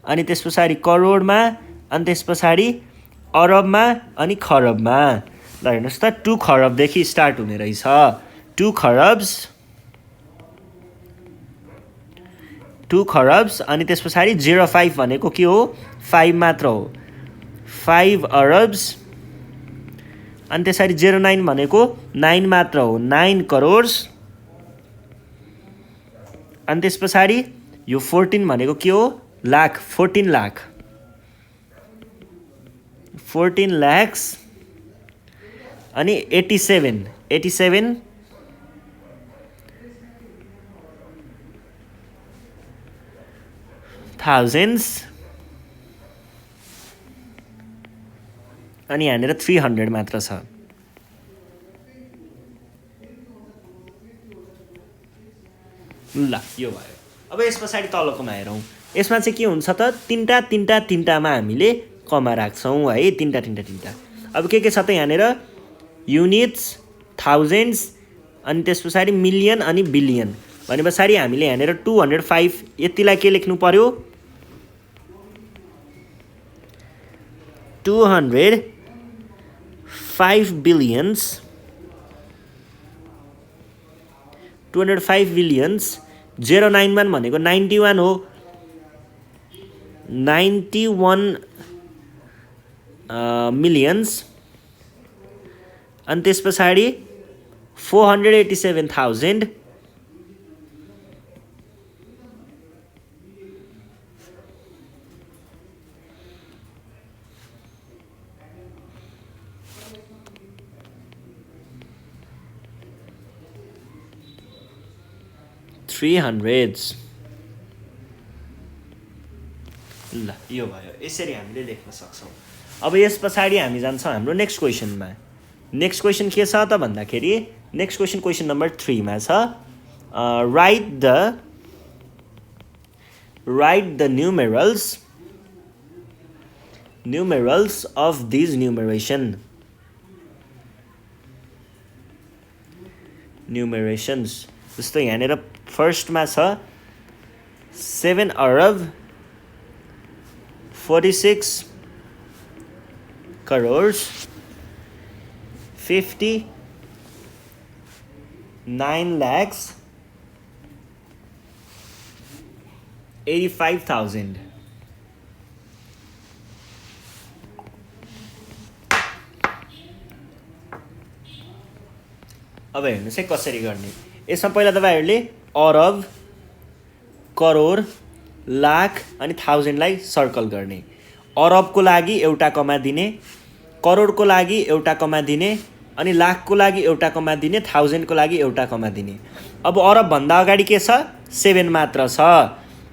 अनि त्यस पछाडि करोडमा अनि त्यस पछाडि अरबमा अनि खरबमा। ल हेर्नुहोस् त 2 खरबदेखि स्टार्ट हुने रहेछ। 2 खरब्स अनि त्यस पछाडि 05 भनेको के हो, 5 मात्र हो। 5 अरब्स अनि त्यसरी 09 भनेको 9 मात्र हो, 9 करोड्स। अनि त्यस पछाडि यो 14 भनेको के हो, लाख, 14 लाख, 14 lakhs अनि 87 thousands अनि यहाँनिर 300 मात्र छ। ल यो भयो। अब यस पछाडि तलकोमा हेरौँ। यसमा चाहिँ के हुन्छ त, तिनटामा हामीले कमा राख्छौँ है, तिनटा। अब के छ त यहाँनिर, युनिट्स, थाउजन्ड्स अनि त्यस पछाडि मिलियन अनि बिलियन भने पछाडि हामीले यहाँनिर 205 यतिलाई के लेख्नु पर्यो, 205 बिलियन्स 091 भनेको 91 हो, 91 मिलियन्स अनि त्यस पछाडि 487,000 300s। ल यो भयो, यसरी हामीले लेख्न सक्छौँ। अब यस पछाडि हामी जान्छौँ हाम्रो नेक्स्ट क्वेसनमा। नेक्स्ट क्वेसन के छ त भन्दाखेरि, नेक्स्ट क्वेसन नम्बर 3 मा छ, write the numerals of these numerations। जस्तो यहाँनिर फर्स्टमा छ 7 अरब 46 crores 59 lakhs 85,000। अब हेर्नुहोस् है कसरी गर्ने। यसमा पहिला तपाईँहरूले अरब, करोड, लाख अनि थाउजन्डलाई सर्कल गर्ने। अरबको लागि एउटा कमा दिने, करोडको लागि एउटा कमा दिने अनि लाखको लागि एउटा कमा दिने, थाउजन्डको लागि एउटा कमा दिने। अब अरबभन्दा अगाडि के छ, 7 मात्र छ।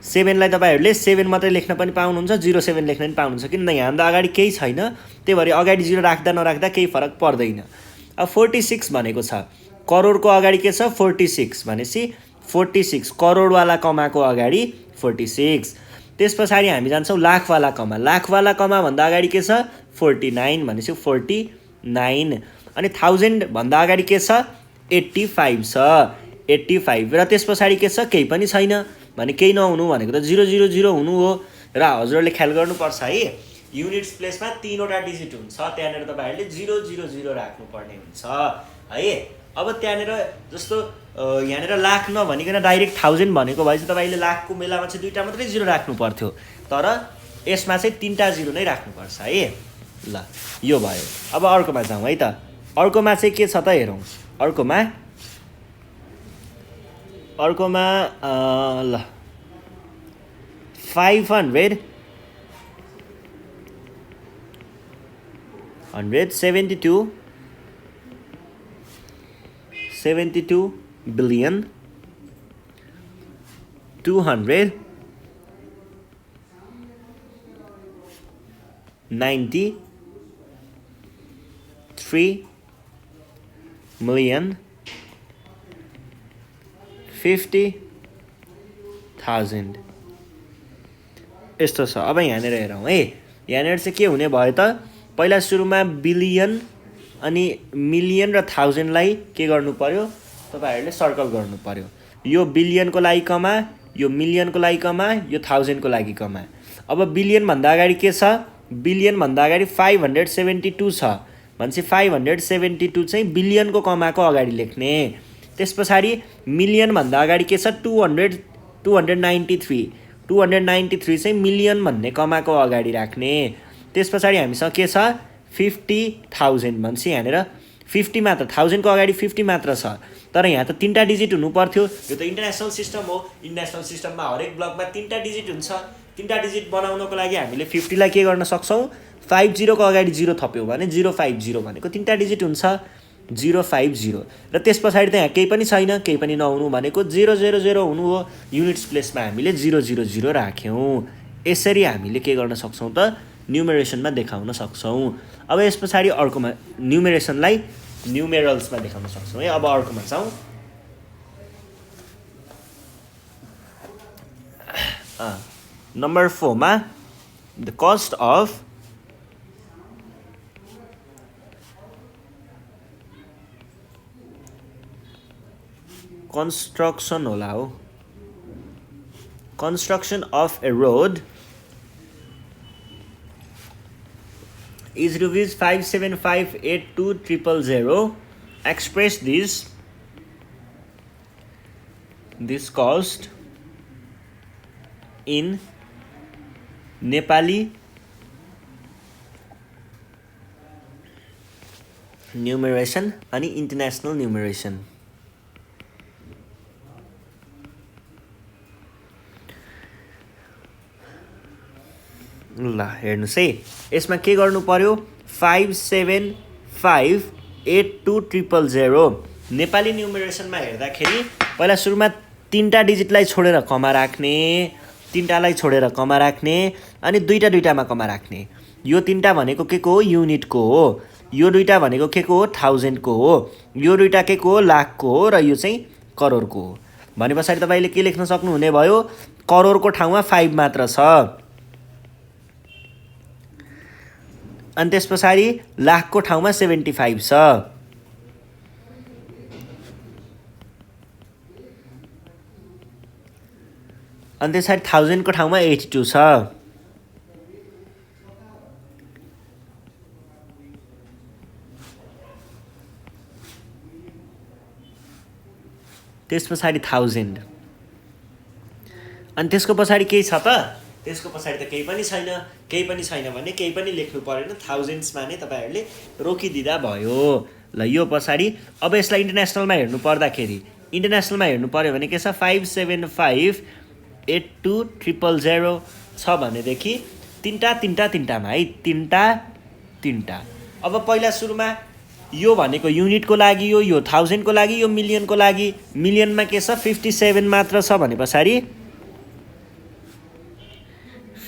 7लाई तपाईँहरूले 7 मात्रै लेख्न पनि पाउनुहुन्छ, 07 लेख्न पनि पाउनुहुन्छ, किनभने यहाँभन्दा अगाडि केही छैन, त्यही भएर अगाडि 0 राख्दा नराख्दा केही फरक पर्दैन। अब 46 भनेको छ, करोडको अगाडि के छ, 46 भनेपछि 46 करोडवाला कमाको अगाडि 46। त्यस पछाडि हामी जान्छौँ लाखवाला कमा भन्दा अगाडि के छ, 49 भनेपछि 49 अनि 1000 भन्दा अगाडि के छ, 85 छ, 85 र त्यस पछाडि के छ, केही पनि छैन भने केही नहुनु भनेको त 000 हुनु हो। र हजुरहरूले ख्याल गर्नुपर्छ है, युनिट्स प्लेसमा 3वटा डिजिट हुन्छ, त्यहाँनिर तपाईँहरूले 000 राख्नुपर्ने हुन्छ है। अब त्यहाँनिर जस्तो यहाँनिर लाख नभनिकन डाइरेक्ट 1000 भनेको भए चाहिँ तपाईँले लाखको बेलामा चाहिँ 2टा मात्रै 0 राख्नु पर्थ्यो, तर यसमा चाहिँ 3टा 0 नै राख्नुपर्छ है। ल यो भयो। अब अर्कोमा जाउँ है त। अर्कोमा चाहिँ के छ त हेरौँ। अर्कोमा ल 72 billion 293 million 50,000 यस्तो छ। अब यहाँनिर हेरौँ है, यहाँनिर चाहिँ के हुने भयो त, पहिला सुरुमा बिलियन अनि मिलियन र थाउजन्डलाई के गर्नु पर्यो, तपाईँहरूले सर्कल गर्नु पर्यो। यो बिलियनको लागि कमा, यो मिलियनको लागि कमा, यो थाउजन्डको लागि कमा। अब बिलियनभन्दा अगाडि के छ, बिलियनभन्दा अगाडि 572 छ भनेपछि 572 चाहिँ बिलियनको कमाको अगाडि लेख्ने। त्यस पछाडि मिलियनभन्दा अगाडि के छ, 293 चाहिँ मिलियन भन्ने कमाको अगाडि राख्ने। त्यस पछाडि हामीसँग के छ, 50,000 भनेपछि यहाँनिर 50 मात्र, 1000को अगाडि 50 मात्र छ, तर यहाँ त 3टा डिजिट हुनु पर्थ्यो। यो त इन्टरनेसनल सिस्टम हो, इन्टरनेसनल सिस्टममा हरेक ब्लकमा 3टा डिजिट हुन्छ। 3टा डिजिट बनाउनको लागि हामीले 50लाई के गर्न सक्छौँ, 50 को अगाडि 0 थप्यौँ भने 050 भनेको 3टा डिजिट हुन्छ, 050। र त्यस पछाडि त यहाँ केही पनि छैन, केही पनि नहुनु भनेको 000 हुनु हो। युनिट्स प्लेसमा हामीले 000 राख्यौँ। यसरी हामीले के गर्न सक्छौँ त, न्युमेरेसनमा देखाउन सक्छौँ। अब यस पछाडि अर्कोमा न्युमेरेसनलाई न्युमेरल्समा देखाउन सक्छौँ है। अब अर्कोमा जाउँ। नम्बर 4 मा द कस्ट अफ कन्स्ट्रक्सन होला हो, construction of A road is rupees 575,820,000. Express this cost in Nepali numeration अनि international numeration. ल हेर्नुहोस् है, यसमा के गर्नु पर्यो, 575,820,000 नेपाली न्युमेरेसनमा हेर्दाखेरि पहिला सुरुमा 3टा डिजिटलाई छोडेर कमा राख्ने, 3टालाई छोडेर कमा राख्ने अनि 2टामा कमा राख्ने। यो 3टा भनेको के को हो, युनिटको हो। यो 2टा भनेको के को हो, 1000को हो। यो 2टा के को हो, लाखको हो। र यो चाहिँ करोडको हो। भने पछाडि तपाईँले के लेख्न सक्नुहुने भयो, करोडको ठाउँमा 5 मात्र छ। अनि त्यस पछाडि लाखको ठाउँमा 75 छ। अनि त्यस पछाडि 1000को ठाउँमा 82 छ। त्यस पछाडि 1000 अनि त्यसको पछाडि केही छ त, त्यसको पछाडि त केही पनि छैन। केही पनि छैन भने केही पनि लेख्नु परेन, थाउजन्ड्समा नै तपाईँहरूले रोकिदिँदा भयो। ल यो पछाडि अब यसलाई इन्टरनेसनलमा हेर्नु पर्दाखेरि, इन्टरनेसनलमा हेर्नु पर्यो भने के छ, 575,820,000 छ भनेदेखि 3टामा है, 3टा। अब पहिला सुरुमा यो भनेको युनिटको लागि, यो 1000को लागि, यो मिलियनको लागि। मिलियनमा के छ, 57 मात्र छ भने पछाडि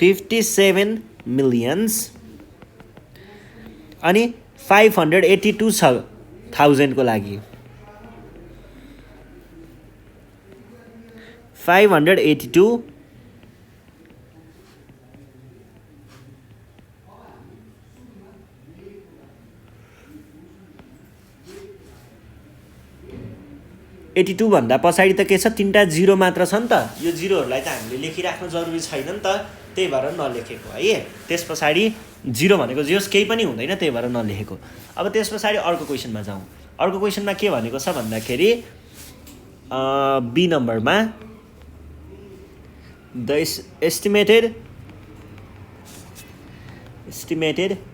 57 मिलियन्स अनि 582 छ 1000को लागि, 582 82 भन्दा पछाडि त के छ, 3टा 0 मात्र छ नि त। यो जिरोहरूलाई त हामीले लेखिराख्नु जरुरी छैन नि त, त्यही भएर नलेखेको है। त्यस पछाडि 0 भनेको जे होस् केही पनि हुँदैन, त्यही भएर नलेखेको। अब त्यस पछाडि अर्को क्वेसनमा जाउँ। अर्को क्वेसनमा के भनेको छ भन्दाखेरि बी नम्बरमा the estimated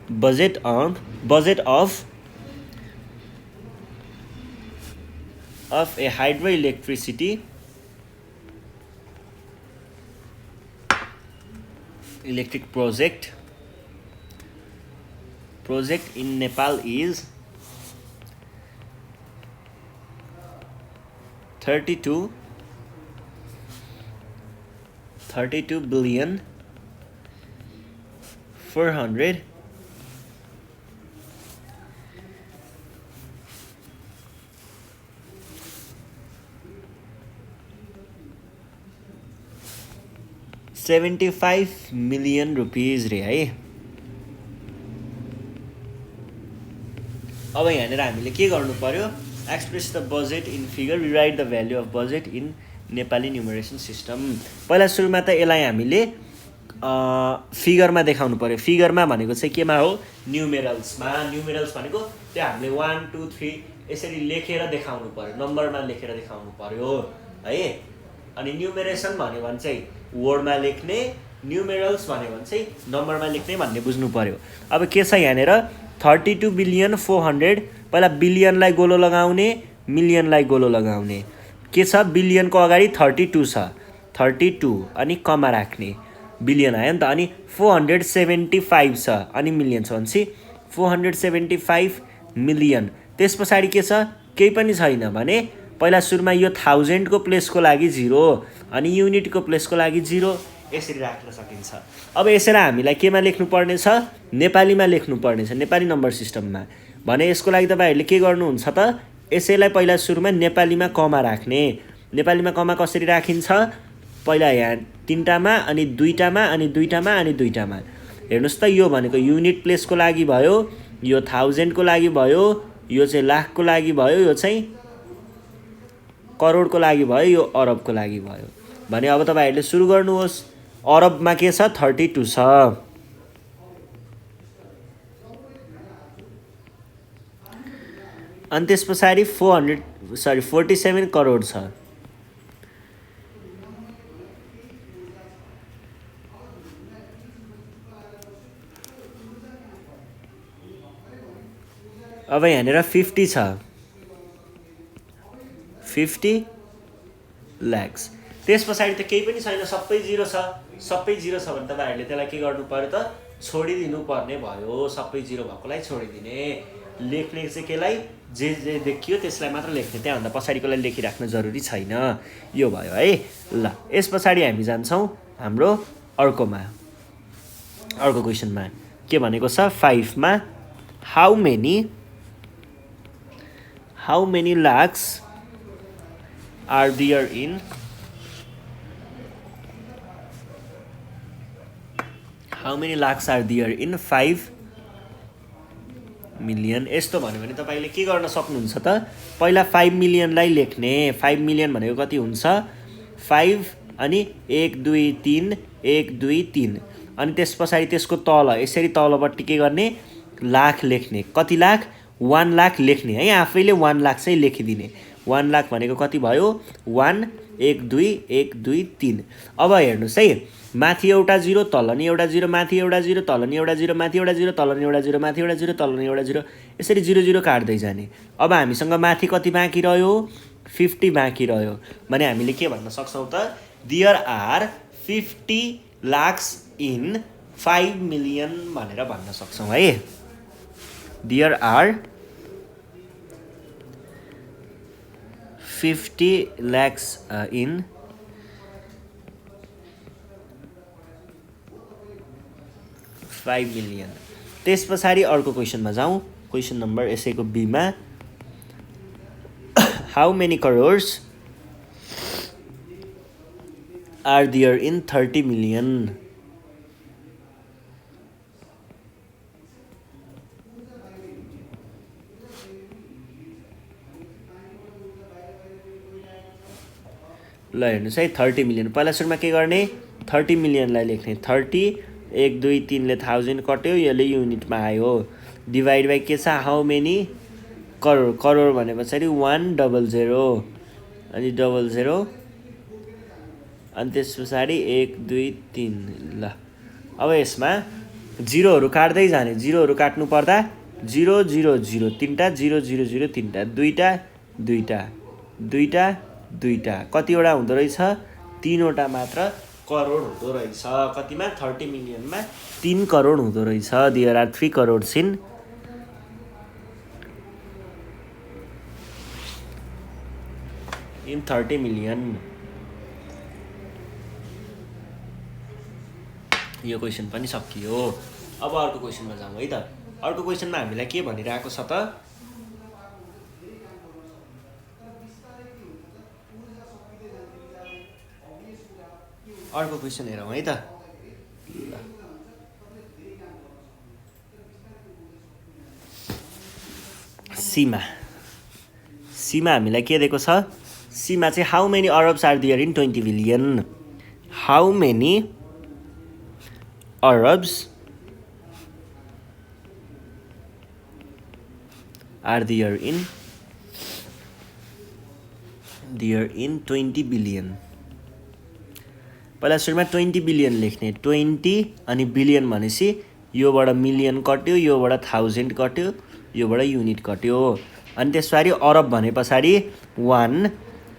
budget of a hydroelectricity electric project in Nepal is 32 billion 400 75 million rupees रे है। अब यहाँनिर हामीले के गर्नु पर्यो, express the budget in figure, rewrite the value of budget in Nepali numeration system. पहिला सुरुमा त यसलाई हामीले फिगरमा देखाउनु पर्यो। फिगरमा भनेको चाहिँ केमा हो, न्युमेरल्समा। न्युमेरल्स भनेको त्यो हामीले 1 2 3 यसरी लेखेर देखाउनु पर्यो, नम्बरमा लेखेर देखाउनु पर्यो है। अनि न्युमेरेसन भन्यो भने चाहिँ वर्डमा लेख्ने, न्युमेरल्स भन्यो भने चाहिँ नम्बरमा लेख्ने भन्ने बुझ्नु पर्यो। अब के छ यहाँनिर 32 बिलियन 400, पहिला बिलियनलाई गोलो लगाउने, मिलियनलाई गोलो लगाउने। के छ, बिलियनको अगाडि 32 छ, 32 अनि कमा राख्ने, बिलियन आयो नि त। अनि 475 छ अनि मिलियन छ भनेपछि 475 मिलियन। त्यस पछाडि के छ, केही पनि छैन भने पहिला सुरुमा यो 1000 को प्लेसको लागि 0 अनि युनिटको प्लेसको लागि 0 यसरी राख्न सकिन्छ। अब यसरी हामीलाई केमा लेख्नुपर्ने छ, नेपालीमा लेख्नुपर्ने छ, नेपाली नम्बर सिस्टममा। भने यसको लागि तपाईँहरूले के गर्नुहुन्छ त, यसैलाई पहिला सुरुमा नेपालीमा कमा राख्ने। नेपालीमा कमा कसरी राखिन्छ, पहिला यहाँ 3टामा अनि 2टामा अनि 2टामा अनि 2टामा। हेर्नुहोस् त, यो भनेको युनिट प्लेसको लागि भयो, यो 1000 को लागि भयो, यो चाहिँ लाखको लागि भयो, यो चाहिँ करोडको लागि भयो, यो अरबको लागि भयो। भने अब तपाईँहरूले सुरु गर्नुहोस्। अरबमा के छ, 32 छ। अनि त्यस पछाडि 47 करोड छ। अब यहाँनिर 50 छ, 50 लाख। त्यस पछाडि त केही पनि छैन, सबै 0 छ। सबै 0 छ भने तपाईँहरूले त्यसलाई के गर्नु पर्यो त, छोडिदिनु पर्ने भयो। सबै 0 भएकोलाई छोडिदिने, लेख्ने चाहिँ केलाई, जे जे देखियो त्यसलाई मात्र लेख्ने, त्यहाँभन्दा पछाडिकोलाई लेखिराख्न जरुरी छैन। यो भयो है। ल, यस पछाडि हामी जान्छौँ हाम्रो अर्कोमा, अर्को क्वेसनमा। के भनेको छ, 5 मा how many lakhs are there in how many lakhs are there in 5 million। यस्तो भन्यो भने तपाईँले के गर्न सक्नुहुन्छ त, पहिला 5 मिलियनलाई लेख्ने। 5 मिलियन भनेको कति हुन्छ, 5 अनि 1 2 3 1 2 3 अनि त्यस पछाडि त्यसको तल यसरी तलपट्टि के गर्ने, लाख लेख्ने। कति लाख, 1 लाख लेख्ने है, आफैले 1 लाख चाहिँ लेखिदिने। 1 लाख भनेको कति भयो, 1 1 2 1 2 3। अब हेर्नुहोस् है, माथि एउटा 0, तल नि एउटा 0, माथि एउटा 0, तल नि एउटा 0, माथि एउटा 0, तल नि एउटा 0, माथि एउटा 0, तल नि एउटा 0, यसरी 0 0 काट्दै जाने। अब हामीसँग माथि कति बाँकी रह्यो, 50 बाँकी रह्यो। भने हामीले के भन्न सक्छौँ त, there are 50 lakhs in 5 million भनेर भन्न सक्छौँ है। There are 50 lakhs in 5 million. त्यस पछाडि अर्को क्वेसनमा जाउँ। क्वेसन नम्बर यसैको बीमा, how many crores are there in 30 million. ल हेर्नुहोस् है, 30 मिलियन। पहिला सुरुमा के गर्ने, 30 मिलियनलाई लेख्ने। 30 1 2 3 ले 1000 कट्यो, यसले युनिटमा आयो। डिभाइड बाई के छ, हाउ मेनी करोड। करोड भने पछाडि 100 अनि 00 अनि त्यस पछाडि 1 2 3। ल, अब यसमा जिरोहरू काट्दै जाने। जिरोहरू काट्नु पर्दा 0 0 0 3टा 0 0 0 3टा, 2टा 2टा 2टा 2टा, कतिवटा हुँदो रहेछ, 3वटा मात्र करोड हुँदो रहेछ। कतिमा, 30 मिलियनमा 3 करोड हुँदो रहेछ। There are 3 crores in in 30 million. यो क्वेसन पनि सकियो। अब अर्को क्वेसनमा जाउँ है त। अर्को क्वेसनमा हामीलाई के भनिरहेको छ त, अर्को क्वेसन हेरौँ है त। ल सीमा हामीलाई के दिएको छ? सीमा चाहिँ how many arabs are there in 20 billion. How many arabs are there in 20 billion. पहिला सुरुमा 20 बिलियन लेख्ने, 20 अनि बिलियन भनेपछि योबाट मिलियन कट्यो, योबाट 1000 कट्यो, योबाट युनिट कट्यो। अनि त्यस पछाडि अरब भने पछाडि 1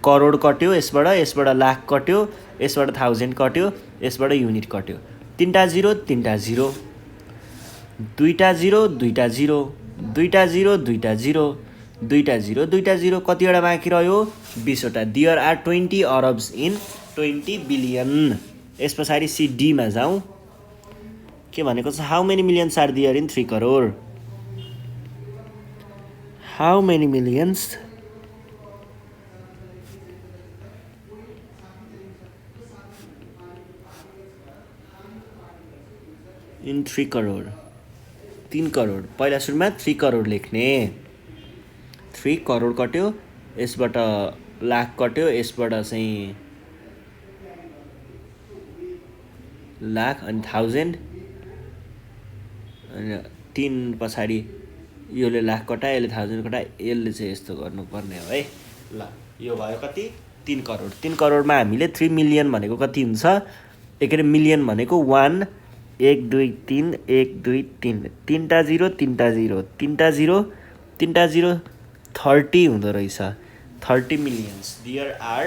करोड कट्यो, यसबाट लाख कट्यो, यसबाट 1000 कट्यो, यसबाट युनिट कट्यो। 3टा जिरो 3टा जिरो, 2टा जिरो 2टा जिरो, 2टा जिरो 2टा जिरो, 2टा जिरो 2टा जिरो, कतिवटा बाँकी रह्यो? 20वटा। There are 20 arabs in 20 billion. यस पछाडि सी डीमा जाउँ। के भनेको छ? How many millions are there in 3 crore. How many millions in 3 crore. 3 crore. पहिला सुरुमा 3 करोड लेख्ने, 3 करोड कट्यो, यसबाट लाख कट्यो, यसबाट चाहिँ लाख अनि 1000 अनि 3 पछाडि योले लाख कटायो, यसले 1000 कटायो, यसले चाहिँ यस्तो गर्नुपर्ने हो है। ल यो भयो कति? 3 करोड। 3 करोडमा हामीले 3 मिलियन भनेको कति हुन्छ? मिलियन भनेको 1 1 2 3 1 2 3, 3टा जिरो 3टा जिरो, 3टा जिरो 3टा जिरो, 30 हुँदो रहेछ। 30 millions. There are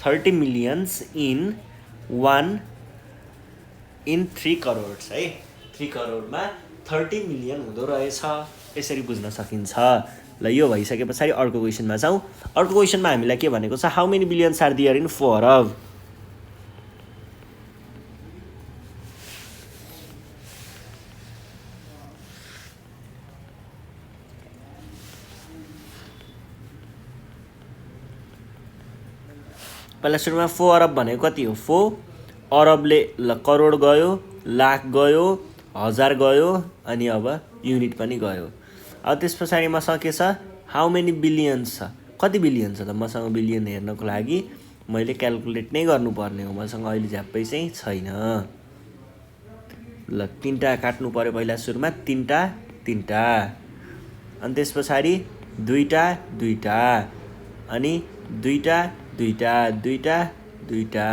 30 millions in 3 crores है। 3 करोडमा 30 मिलियन हुँदो रहेछ। यसरी बुझ्न सकिन्छ। ल यो भइसके पछाडि अर्को क्वेसनमा जाउँ। अर्को क्वेसनमा हामीलाई के भनेको छ? How many billions are there in 4 अरब। पहिला सुरुमा 4 अरब भनेको कति हो? 4 अरबले ल करोड गयो, लाख गयो, हजार गयो, अनि अब युनिट पनि गयो। अब त्यस पछाडि मसँग के छ? हाउ मेनी बिलियन्स छ। कति बिलियन छ त? मसँग बिलियन हेर्नको लागि मैले क्यालकुलेट नै गर्नुपर्ने हो। मसँग अहिले झ्याप्पै चाहिँ छैन। ल 3टा काट्नु पर्यो पहिला सुरुमा, 3टा 3टा, अनि त्यस पछाडि 2टा 2टा, अनि 2टा 2टा 2टा 2टा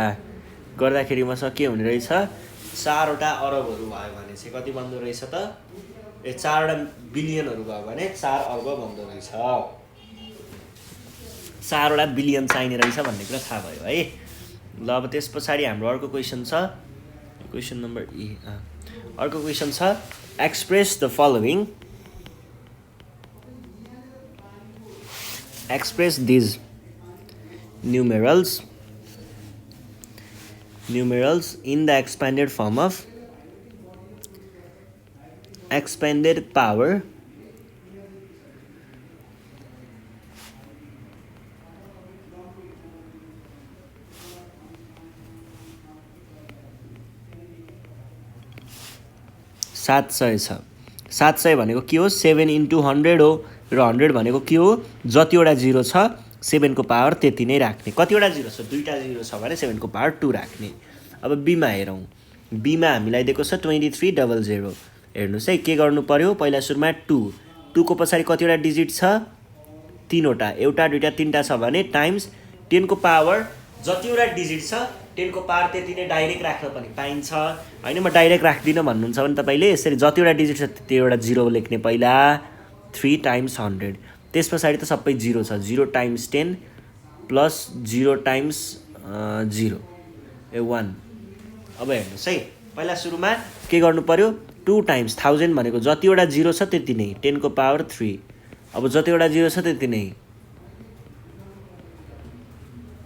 गर्दाखेरि मसँग के हुने रहेछ? 4वटा अरबहरू भयो भने चाहिँ कति बन्दो रहेछ त? 4वटा बिलियनहरू भयो भने 4 अर्ब बन्दो रहेछ। 4वटा बिलियन चाहिने रहेछ भन्ने कुरा थाहा भयो है। ल अब त्यस पछाडि हाम्रो अर्को क्वेसन छ। क्वेसन नम्बर अर्को क्वेसन छ, express the following. Express these numerals in the expanded form of expanded power सात सय छ। 700 भनेको के हो? 7 × 100 हो, र 100 भनेको के हो? जतिवटा जिरो छ 7 को पावर त्यति नै राख्ने। कतिवटा जिरो छ? 2टा जिरो छ भने 7 को पावर 2 राख्ने। अब बीमा हेरौँ। बीमा हामीलाई दिएको छ 2300। हेर्नुहोस् है, के गर्नु पर्यो? पहिला सुरुमा 2 को पछाडि कतिवटा डिजिट छ? 3वटा। 1 2 3टा छ भने टाइम्स 10 को पावर जतिवटा डिजिट छ 10 को पावर त्यति नै डाइरेक्ट राख्न पनि पाइन्छ होइन। म डाइरेक्ट राख्दिनँ भन्नुहुन्छ भने तपाईँले यसरी जतिवटा डिजिट छ त्यतिवटा जिरो लेख्ने। पहिला 3 × 100, त्यस पछाडि त सबै जिरो छ। 0 × 10 प्लस 0 × 0 1। अब हेर्नुहोस् है, पहिला सुरुमा के गर्नु पर्यो? 2 × 1000 भनेको जतिवटा जिरो छ त्यति नै, 10 को पावर 3। अब जतिवटा जिरो छ त्यति नै।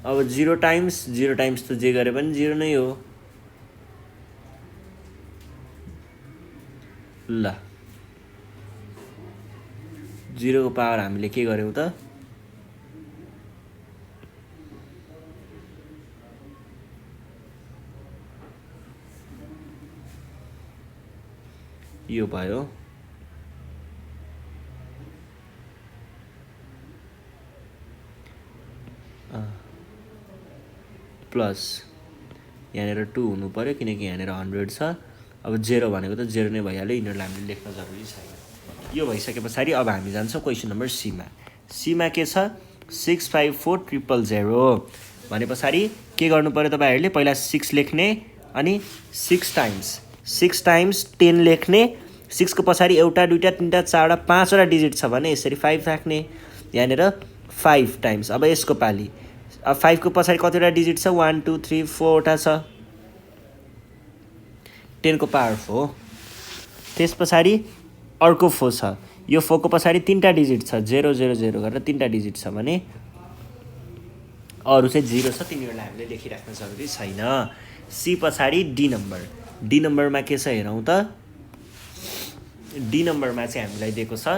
अब 0 × त जे गरे पनि 0 नै हो। ल 0 को पावर हामीले के गर्यौँ त? यो भयो प्लस यहाँनिर 2 हुनु पर्यो किनकि यहाँनिर 100 छ। अब 0 भनेको त 0 नै भइहाल्यो, यिनीहरूलाई हामीले लेख्न जरुरी छैन। यो भइसके पछाडि अब हामी जान्छौँ क्वेसन नम्बर सीमा। सीमा के छ 654000 भने पछाडि के गर्नु पर्यो तपाईहरुले पहिला 6 लेख्ने अनि 6 टाइम्स 10 लेख्ने। 6 को पछाडि एउटा दुईटा तीनटा चारवटा पाँचवटा डिजिट छ भने यसरी 5 राख्ने। यहाँनिर 5 टाइम्स। अब यसको पाली अब 5 को पछाडि कतिवटा डिजिट छ 1 2 3 4 वटा छ 10 को पावर 4। त्यस पछाडि अर्को 4 छ। यो 4 को पछाडि तीनटा डिजिट छ 0 0 0 गरेर तीनटा डिजिट छ भने अरु चाहिँ 0 छ, तिनीहरुलाई हामीले लेखिराख्न जरुरी छैन। सी पछाडि डी नम्बर। डी नम्बरमा के छ हेरौँ त। डी नम्बरमा चाहिँ हामीलाई दिएको छ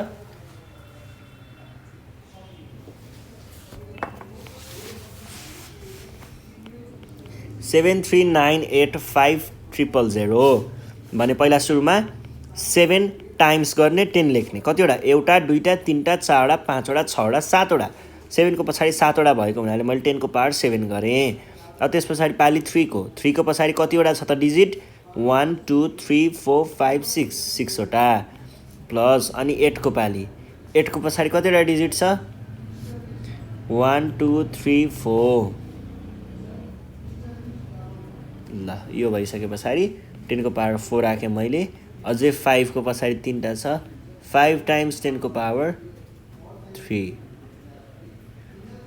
7398500 भने पहिला सुरुमा 7 टाइम्स गर्ने 10 लेख्ने। कतिवटा एउटा दुईटा तीनटा चारवटा पाँचवटा छवटा सातवटा। 7 को पछाडि 7 वटा भएको हुनाले मैले 10 को पावर 7 गरेँ। अब त्यस पछाडि पाली 3 को पछाडि कतिवटा छ त डिजिट 1 2 3 4 5 6 6 वटा प्लस अनि 8 को पाली 8 को पछाडि कतिवटा डिजिट छ 1 2 3 4। ल यो भइसके पछाडि 10 को पावर 4 राखेँ मैले। अझै 5 को पछाडि तीनटा छ 5 टाइम्स 10 को पावर 3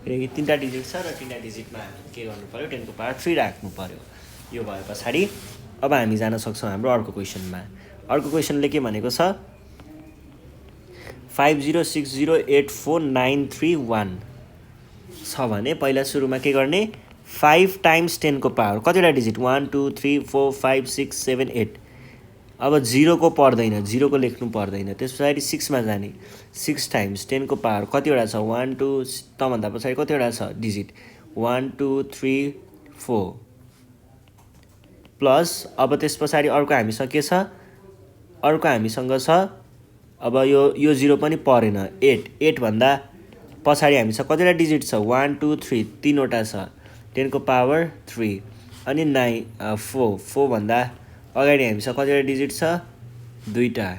किनकि तीनटा डिजिट छ र तीनटा डिजिटमा हामी के गर्नु पर्यो 10 को पावर 3 राख्नु पर्यो। यो भए पछाडि अब हामी जान सक्छौँ हाम्रो अर्को क्वेसनमा। अर्को क्वेसनले के भनेको छ 5060849331 छ भने पहिला सुरुमा के गर्ने 5 टाइम्स 10 को पावर कतिवटा डिजिट 1 2 3 4 5 6 7 8। अब 0 को पर्दैन, 0 को लेख्नु पर्दैन। त्यस पछाडि 6 मा जाने 6 टाइम्स 10 को पावर कतिवटा छ 1 2 त भन्दा पछाडि कतिवटा छ डिजिट 1 2 3 4 प्लस अब त्यस पछाडि अर्को हामीसँग के छ अर्को हामीसँग छ अब यो 0 पनि परेन 8 भन्दा पछाडि हामीसँग कतिवटा डिजिट छ 1 2 3 तीनवटा छ 10 को पावर 3 अनि 4 भन्दा अगाडि हामीसँग कतिवटा डिजिट छ दुईटा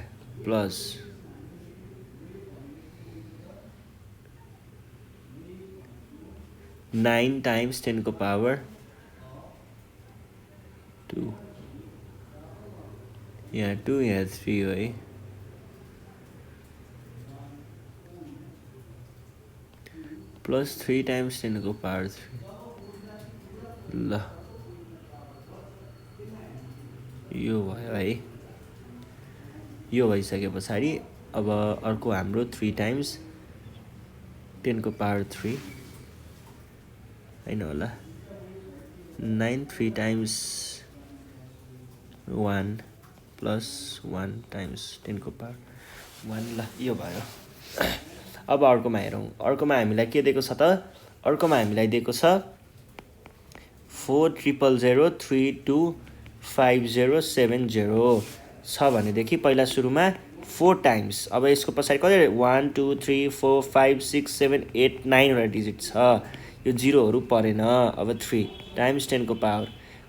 प्लस 9 टाइम्स 10 को पावर 2 यहाँ 2 यहाँ 3 हो है। प्लस 3 टाइम्स 10 को पावर 3। ल यो भयो है। यो भइसके पछाडि अब अर्को हाम्रो 3 टाइम्स 10 को पावर 3 हैन होला 9 3 टाइम्स 1 प्लस 1 टाइम्स 10 को पावर 1। ल यो भयो। अब अर्कोमा हेरौँ। अर्कोमा हामीलाई के दिएको छ त अर्कोमा हामीलाई दिएको छ 4000325070 छ भनेदेखि पहिला सुरुमा 4 टाइम्स अब यसको पछाडि कति 1 2 3 4 5 6 7 8 9 वटा डिजिट छ। यो 0हरु परेन। अब 3 टाइम्स 10 को पावर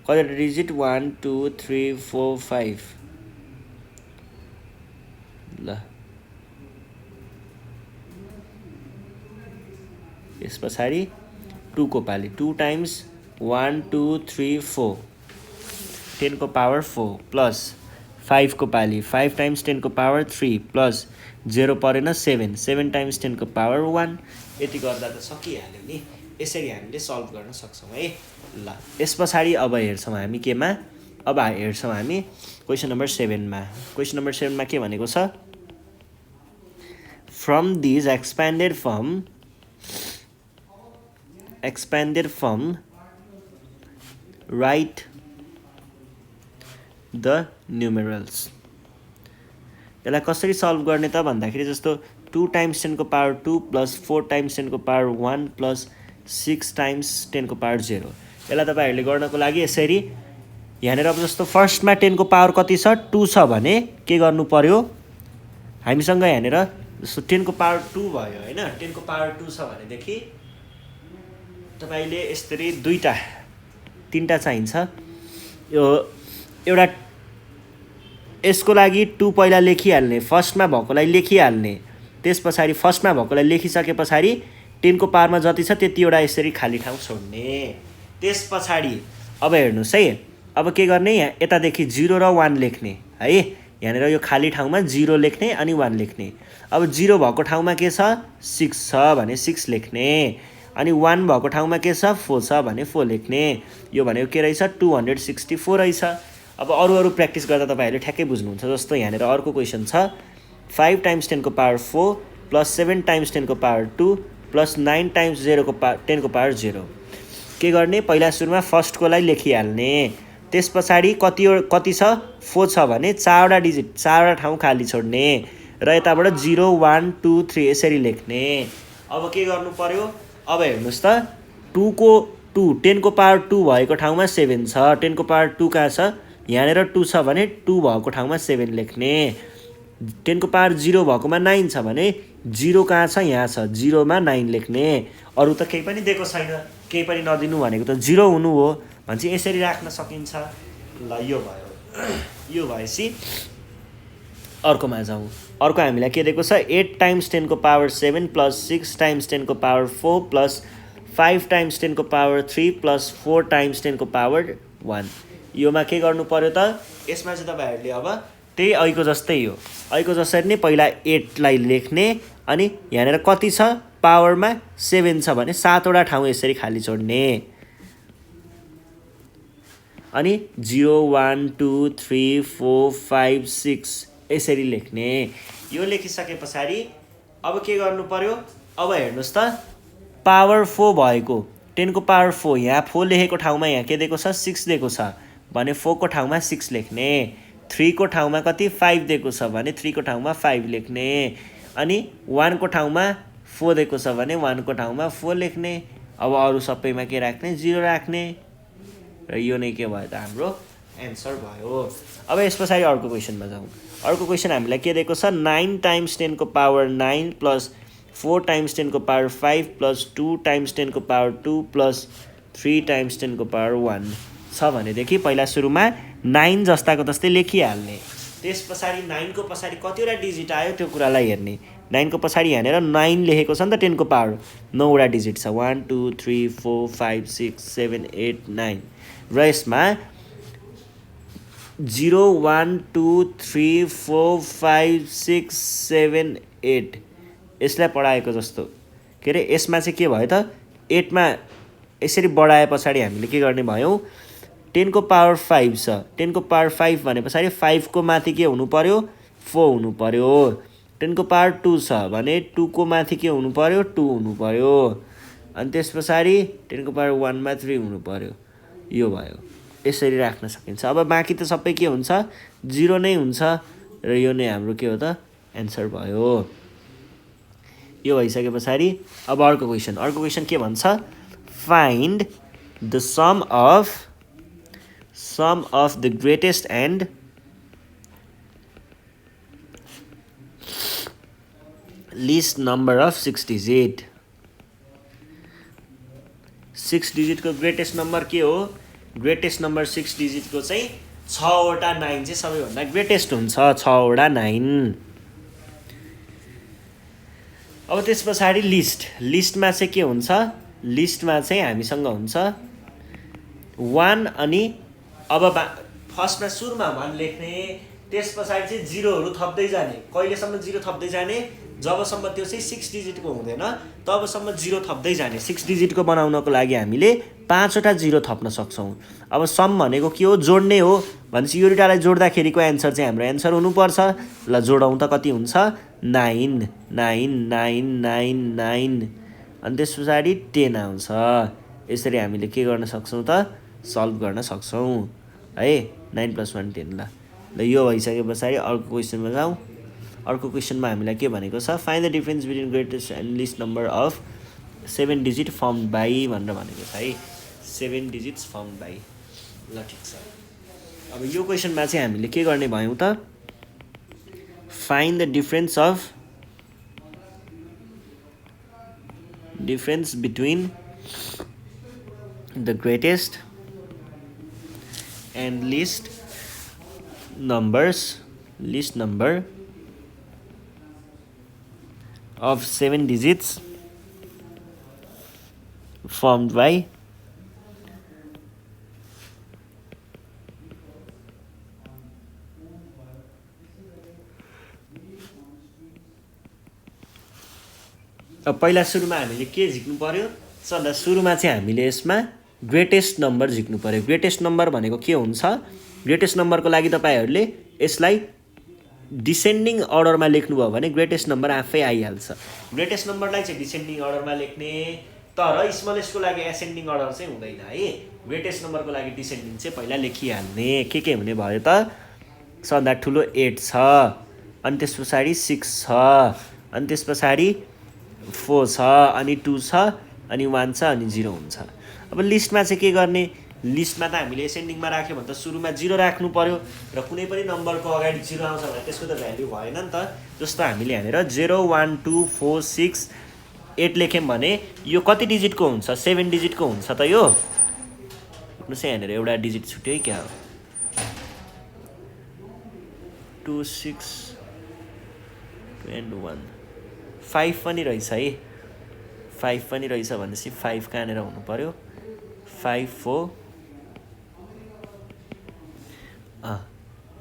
कतिवटा डिजिट 1 2 3 4 5। ल यस पछाडि 2 को पाली 2 टाइम्स 1 2 3 4 10 को पावर 4 प्लस 5 को पाली 5 टाइम्स 10 को पावर 3 प्लस 0 परेन 7 टाइम्स 10 को पावर 1। यति गर्दा त सकिहाल्यो नि। यसरी हामीले सल्भ गर्न सक्छौँ है। ल यस पछाडि अब हेर्छौँ हामी केमा अब हेर्छौँ हामी क्वेसन नम्बर 7 मा। क्वेसन नम्बर 7 मा के भनेको छ from this expanded form write the numerals। यसलाई कसरी सल्भ गर्ने त भन्दाखेरि जस्तो 2 टाइम्स 10 को पावर 2 प्लस 4 टाइम्स 10 को पावर 1 प्लस 6 टाइम्स 10 को पावर 0। यसलाई तपाईहरुले गर्नको लागि यसरी यहाँनिर अब जस्तो फर्स्टमा 10 को पावर कति छ 2 छ भने के गर्नु पर्यो हामीसँग यहाँनिर जस्तो 10 को पावर 2 भयो हैन 10 को पावर 2 छ भनेदेखि तपाईले यसरी दुईटा तीनटा चाहिन्छ यो एउटा यसको लागि 2 पहिला लेखिहाल्ने फर्स्टमा भएकोलाई लेखिहाल्ने त्यसपछि फर्स्टमा भएकोलाई लेखिसकेपछि 10 को पावरमा जति छ त्यतिवटा यसरी खाली ठाउँ छोड्ने त्यसपछि अब हेर्नुस् है अब के गर्ने यहाँ यतादेखि 0 र 1 लेख्ने है यहाँनिर यो खाली ठाउँमा 0 लेख्ने अनि 1 लेख्ने अब 0 भएको ठाउँमा के छ 6 छ भने 6 लेख्ने अनि 1 भएको ठाउँमा के छ 4 छ भने 4 लेख्ने यो भनेको के रहेछ 264 रहेछ अब अरु प्र्याक्टिस गर्दा तपाईहरुले ठ्याक्कै बुझ्नुहुन्छ जस्तो यहाँनिर अर्को क्वेशन छ 5 टाइम्स 10 को पावर 4 प्लस 7 टाइम्स 10 को पावर 2 प्लस 9 टाइम्स 0 को 10 को पावर 0 के गर्ने पहिला सुरुमा फर्स्ट कोलाई लेखिहाल्ने त्यसपछि कति छ 4 छ भने 4 वटा डिजिट 4 वटा ठाउँ खाली छोड्ने र यताबाट 0 1 2 3 यसरी लेख्ने अब के गर्नु पर्यो अब हेर्नुस् त 2 को 2 10 को पावर 2 भएको ठाउँमा 7 छ 10 को पावर 2 कहाँ छ यहाँनिर 2 छ भने 2 भएको ठाउँमा 7 लेख्ने 10 को पावर 0 भएकोमा 9 छ भने 0 कहाँ छ यहाँ छ 0 मा 9 लेख्ने अरु त केही पनि दिएको छैन केही पनि नदिनु भनेको त 0 हुनु हो भन्छ यसरी राख्न सकिन्छ ल यो भयो यो भएपछि अर्कोमा जाउँ अर्को हामीलाई के दिएको छ 8 टाइम्स 10 को पावर 7 प्लस 6 टाइम्स 10 को पावर 4 प्लस 5 टाइम्स 10 को पावर 3 प्लस 4 टाइम्स 10 को पावर 1 योमा के गर्नु पर्यो त यसमा चाहिँ तपाईहरुले अब त्यही अहिलेको जस्तै हो अहिलेको जसरी नै पहिला 8 लाई लेख्ने अनि यहाँनिर कति छ पावरमा 7 छ भने 7 वटा ठाउँ यसरी खाली छोड्ने अनि 0 1 2 3 4 5 6 यसरी लेख्ने यो लेखिसकेपछि अब के गर्नु पर्यो अब हेर्नुस् त पावर 4 भएको 10 को पावर 4 यहाँ 4 लेखेको ठाउँमा यहाँ के दिएको छ 6 दिएको छ भने 4 को ठाउँमा 6 लेख्ने 3 को ठाउँमा कति 5 दिएको छ भने 3 को ठाउँमा 5 लेख्ने अनि 1 को ठाउँमा 4 दिएको छ भने 1 को ठाउँमा 4 लेख्ने अब अरु सबैमा के राख्ने 0 राख्ने र यो नै के भयो त हाम्रो एन्सर भयो अब यसपछि अर्को क्वेशनमा जाउँ अर्को क्वेशन हामीलाई के दिएको छ 9 टाइम्स 10 को पावर 9 प्लस 4 टाइम्स 10 को पावर 5 प्लस 2 टाइम्स 10 को पावर 2 प्लस 3 टाइम्स 10 को पावर 1 छ भनेदेखि पहिला सुरुमा 9 जस्ताको जस्तै लेखिहाल्ने त्यसपछि 9 को पछाडी कतिवटा डिजिट आयो त्यो कुरालाई हेर्ने 9 को पछाडी यहाँनिर 9 लेखेको छ नि त 10 को पावर 9 वटा डिजिट छ 1 2 3 4 5 6 7 8 9 र यसमा 0 1 2 3 4 5 6 7 8 यसलाई पढाएको जस्तो के रे यसमा चाहिँ के भयो त 8 मा यसरी बढाए पछाडी हामीले के गर्ने भयौ 10 को पावर 5 छ 10 को पावर 5 भने पछाडी 5 को माथि के हुनु पर्यो 4 हुनु पर्यो 10 को पावर 2 छ भने 2 को माथि के हुनु पर्यो 2 हुनु पर्यो अनि त्यसपछि 10 को पावर 1 मा 3 हुनु पर्यो यो भयो यसरी राख्न सकिन्छ अब बाँकी त सबै के हुन्छ 0 नै हुन्छ र यो नै हाम्रो के हो त एन्सर भयो यो भइसकेपछि अब अर्को क्वेशन के भन्छ find the sum of the greatest and least number of 6 digit 6 digit को ग्रेटेस्ट नम्बर के हो ग्रेटेस्ट नम्बर 6 डिजिट को चाहिँ 6 वटा 9 चाहिँ सबैभन्दा ग्रेटेस्ट हुन्छ 6 वटा 9 अब त्यसपछि लिस्टमा चाहिँ के हुन्छ लिस्टमा चाहिँ हामीसँग हुन्छ 1 अनि अब फर्स्टमा सुरुमा 1 लेख्ने त्यसपछि चाहिँ जिरोहरु थप्दै जाने कहिलेसम्म 0 थप्दै जाने जबसम्म त्यो चाहिँ 6 डिजिटको हुँदैन तबसम्म 0 थप्दै जाने 6 डिजिटको बनाउनको लागि हामीले 5 वटा 0 थप्न सक्छौं अब सम भनेको के हो जोड्ने हो भनेपछि यो दुईटालाई जोड्दाखेरिको एन्सर चाहिँ हाम्रो एन्सर हुनुपर्छ ल जोडौं त कति हुन्छ 9 9 9 9 9 अनि त्यसपछि 10 आउँछ यसरी हामीले के गर्न सक्छौं त सल्भ गर्न सक्छौं है 9 + 1 10 ल यो भइसकेपछि अर्को क्वेशनमा जाउँ अर्को क्वेशनमा हामीलाई के भनेको छ find the difference between greatest and least number of 7 digit formed by भनेर भनेको छ है 7 डिजिट्स फर्मड बाइ ल ठीक छ अब यो क्वेसनमा चाहिँ हामीले के गर्ने भयौँ त, find the difference between the greatest and least number of 7 digits formed by अब पहिला सुरुमा हामीले के झिक्नु पर्यो, सबभन्दा सुरुमा चाहिँ हामीले यसमा ग्रेटेस्ट नम्बर झिक्नु पर्यो। ग्रेटेस्ट नम्बर भनेको के हुन्छ, ग्रेटेस्ट नम्बरको लागि तपाईँहरूले यसलाई डिसेन्डिङ अर्डरमा लेख्नुभयो भने ग्रेटेस्ट नम्बर आफै आइहाल्छ। ग्रेटेस्ट नम्बरलाई चाहिँ डिसेन्डिङ अर्डरमा लेख्ने, तर स्मलेस्टको लागि एसेन्डिङ अर्डर चाहिँ हुँदैन है। ग्रेटेस्ट नम्बरको लागि डिसेन्डिङ चाहिँ पहिला लेखिहाल्ने। के हुने भयो त, सबभन्दा ठुलो 8 छ, अनि त्यस पछाडि 6 छ, अनि त्यस पछाडि 4 छ, अनि 2 छ, अनि 1 छ, अनि 0 हुन्छ। अब लिस्टमा चाहिँ के गर्ने, लिस्टमा त हामीले एसेन्डिङमा राख्यो भने त सुरुमा 0 राख्नु पर्यो, र कुनै पनि नम्बरको अगाडि 0 आउँछ भने त्यसको त भ्याल्यु भएन नि त। जस्तो हामीले यहाँनिर 0 1 2 4 6 8 लेख्यौँ भने यो कति डिजिटको हुन्छ, 7 डिजिटको हुन्छ त। यो हेर्नुहोस् यहाँनिर एउटा डिजिट छुट्यो है, क्या हो 2 6 2 and 1 5 पनि रहेछ है, 5 पनि रहेछ भनेपछि 5 कहाँनिर हुनु पर्यो, 5 4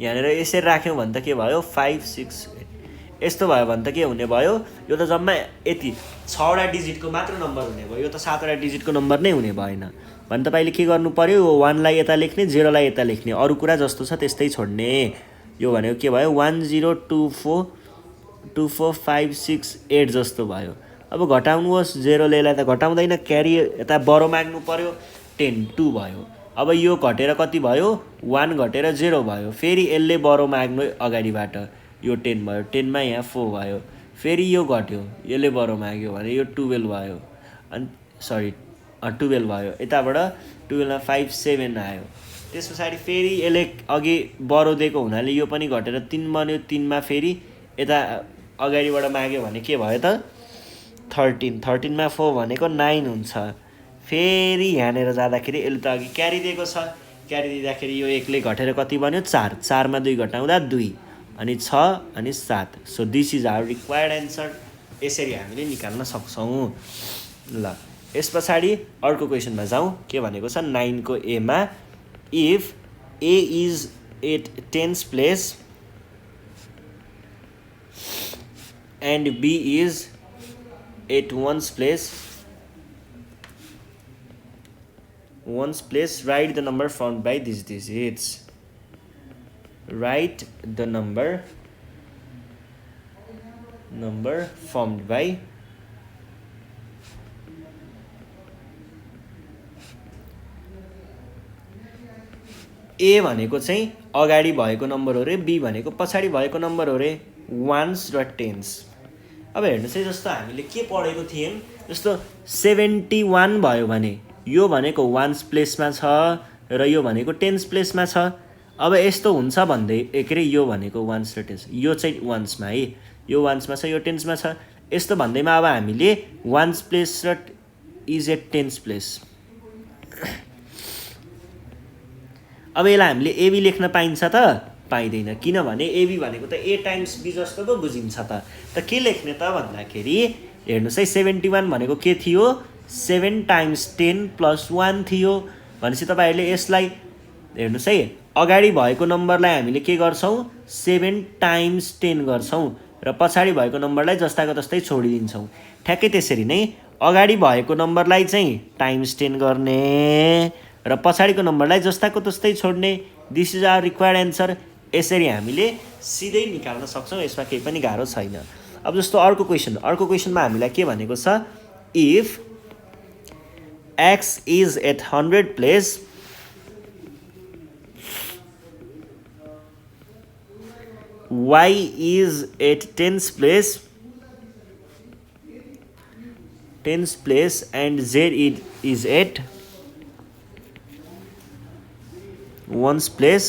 यहाँनिर यसरी राख्यौँ भने त के भयो 5 6 8 यस्तो भयो भने त के हुने भयो, यो त जम्मा यति 6वटा डिजिटको मात्र नम्बर हुने भयो, यो त 7वटा डिजिटको नम्बर नै हुने भएन भने तपाईँले के गर्नु पर्यो, 1 लाई यता लेख्ने, 0 लाई यता लेख्ने, अरू कुरा जस्तो छ त्यस्तै छोड्ने। यो भनेको के भयो 1 0 2 4 2 4 5 6 8 जस्तो भयो। अब घटाउनुहोस्, 0ले यसलाई त घटाउँदैन, क्यारी यता बरो माग्नु पर्यो, 10 2 भयो। अब यो घटेर कति भयो, 1 घटेर 0 भयो, फेरि यसले बरो माग्नु अगाडिबाट, यो 10 भयो, 10 मा यहाँ 4 भयो, फेरि यो घट्यो, यसले बरो माग्यो भने यो 12 भयो, अनि 12 भयो, यताबाट 12 मा 5 7 आयो। त्यस पछाडि फेरि यसले अघि बरो दिएको हुनाले यो पनि घटेर 3 बन्यो, 3 मा फेरि यता अगाडिबाट माग्यो भने के भयो त 13, 13 मा 4 भनेको 9 हुन्छ। फेरि यहाँनिर जाँदाखेरि यसले त अघि क्यारी दिएको छ, क्यारी दिँदाखेरि यो 1ले घटेर कति बन्यो 4, 4 मा 2 घटाउँदा 2, अनि 6 अनि 7। So this is our required answer. यसरी हामीले निकाल्न सक्छौँ। ल यस पछाडि अर्को क्वेसनमा जाउँ। के भनेको छ 9 को ए मा, if A is at 10th place and B is at 1st place, write the number formed by these digits. Write the number formed by ए भनेको चाहिँ अगाडि भएको नम्बर हो रे, बी भनेको पछाडि भएको नम्बर हो रे, 1s र 10s। अब हेर्नुहोस् है, जस्तो हामीले के पढेको थियौँ, जस्तो 71 भयो भने यो भनेको 1s प्लेसमा छ र यो भनेको 10s प्लेसमा छ। अब यस्तो हुन्छ भन्दै के अरे, यो भनेको 1s र 10s, यो चाहिँ 1s मा है, यो 1s मा छ, यो 10s मा छ। यस्तो भन्दैमा अब हामीले 1s प्लेस र इज एट 10s प्लेस, अब यसलाई हामीले एबी लेख्न पाइन्छ त पाइँदैन, किनभने एबी भनेको त ए टाइम्स बी जस्तो पो बुझिन्छ त के लेख्ने त भन्दाखेरि हेर्नुहोस् है, 71 भनेको के थियो, 7 टाइम्स 10 प्लस 1 थियो। भनेपछि तपाईँहरूले यसलाई हेर्नुहोस् है, अगाडि भएको नम्बरलाई हामीले के गर्छौँ, 7 टाइम्स 10 गर्छौँ र पछाडि भएको नम्बरलाई जस्ताको तस्तै छोडिदिन्छौँ। ठ्याक्कै त्यसरी नै अगाडि भएको नम्बरलाई चाहिँ टाइम्स 10 गर्ने र पछाडिको नम्बरलाई जस्ताको तस्तै छोड्ने। This is our required answer. यसरी हामीले सिधै निकाल्न सक्छौँ, यसमा केही पनि गाह्रो छैन। अब जस्तो अर्को क्वेसनमा हामीलाई के भनेको छ, if X is at 100 place y is at 10th place and z is at 1st place,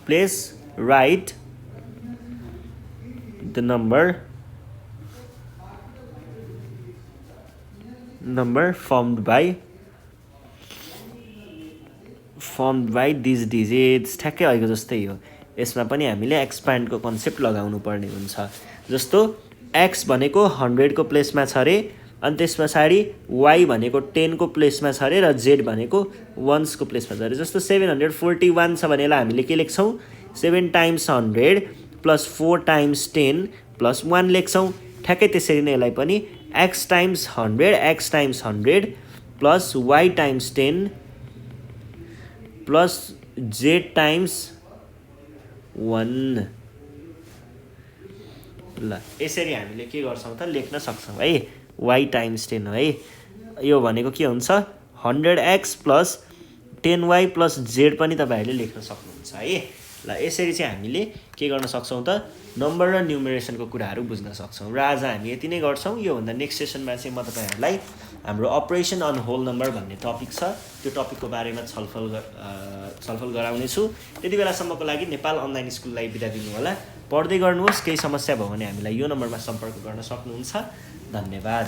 place right the number formed by these digits. ठ्याक्कै अहिलेको जस्तै हो. यसमा पनि हामीले एक्सप्यान्डको कन्सेप्ट लगाउनु पर्ने हुन्छ. जस्तो x भनेको 100 को प्लेसमा छ अरे, अनि त्यस पछाडि y भनेको 10 को प्लेसमा छ अरे र z भनेको 1s को प्लेसमा छ अरे. जस्तो 741 छ भने हामीले के लेख्छौँ? 7 times 100 plus 4 times 10 plus 1 लेख्छौँ. ठ्याक्कै त्यसरी नै यसलाई पनि x times 100 plus y times 10 plus z times 1. ल यसरी हामीले के गर्छौँ त लेख्न सक्छौँ है. y times 10 हो है. यो भनेको के हुन्छ? 100x plus 10y plus z पनि तपाईँहरूले लेख्न सक्नुहुन्छ है. ल यसरी चाहिँ हामीले के गर्न सक्छौँ त नम्बर र न्युमरेसनको कुराहरू बुझ्न सक्छौँ. र आज हामी यति नै गर्छौँ. योभन्दा नेक्स्ट सेसनमा चाहिँ म तपाईँहरूलाई हाम्रो अपरेसन अन होल नम्बर भन्ने टपिक छ, त्यो टपिकको बारेमा छलफल गराउनेछु. त्यति बेलासम्मको लागि नेपाल अनलाइन स्कुललाई बिदा दिनु होला. पढ्दै गर्नुहोस्. केही समस्या भयो भने हामीलाई यो नम्बरमा सम्पर्क गर्न सक्नुहुन्छ. धन्यवाद.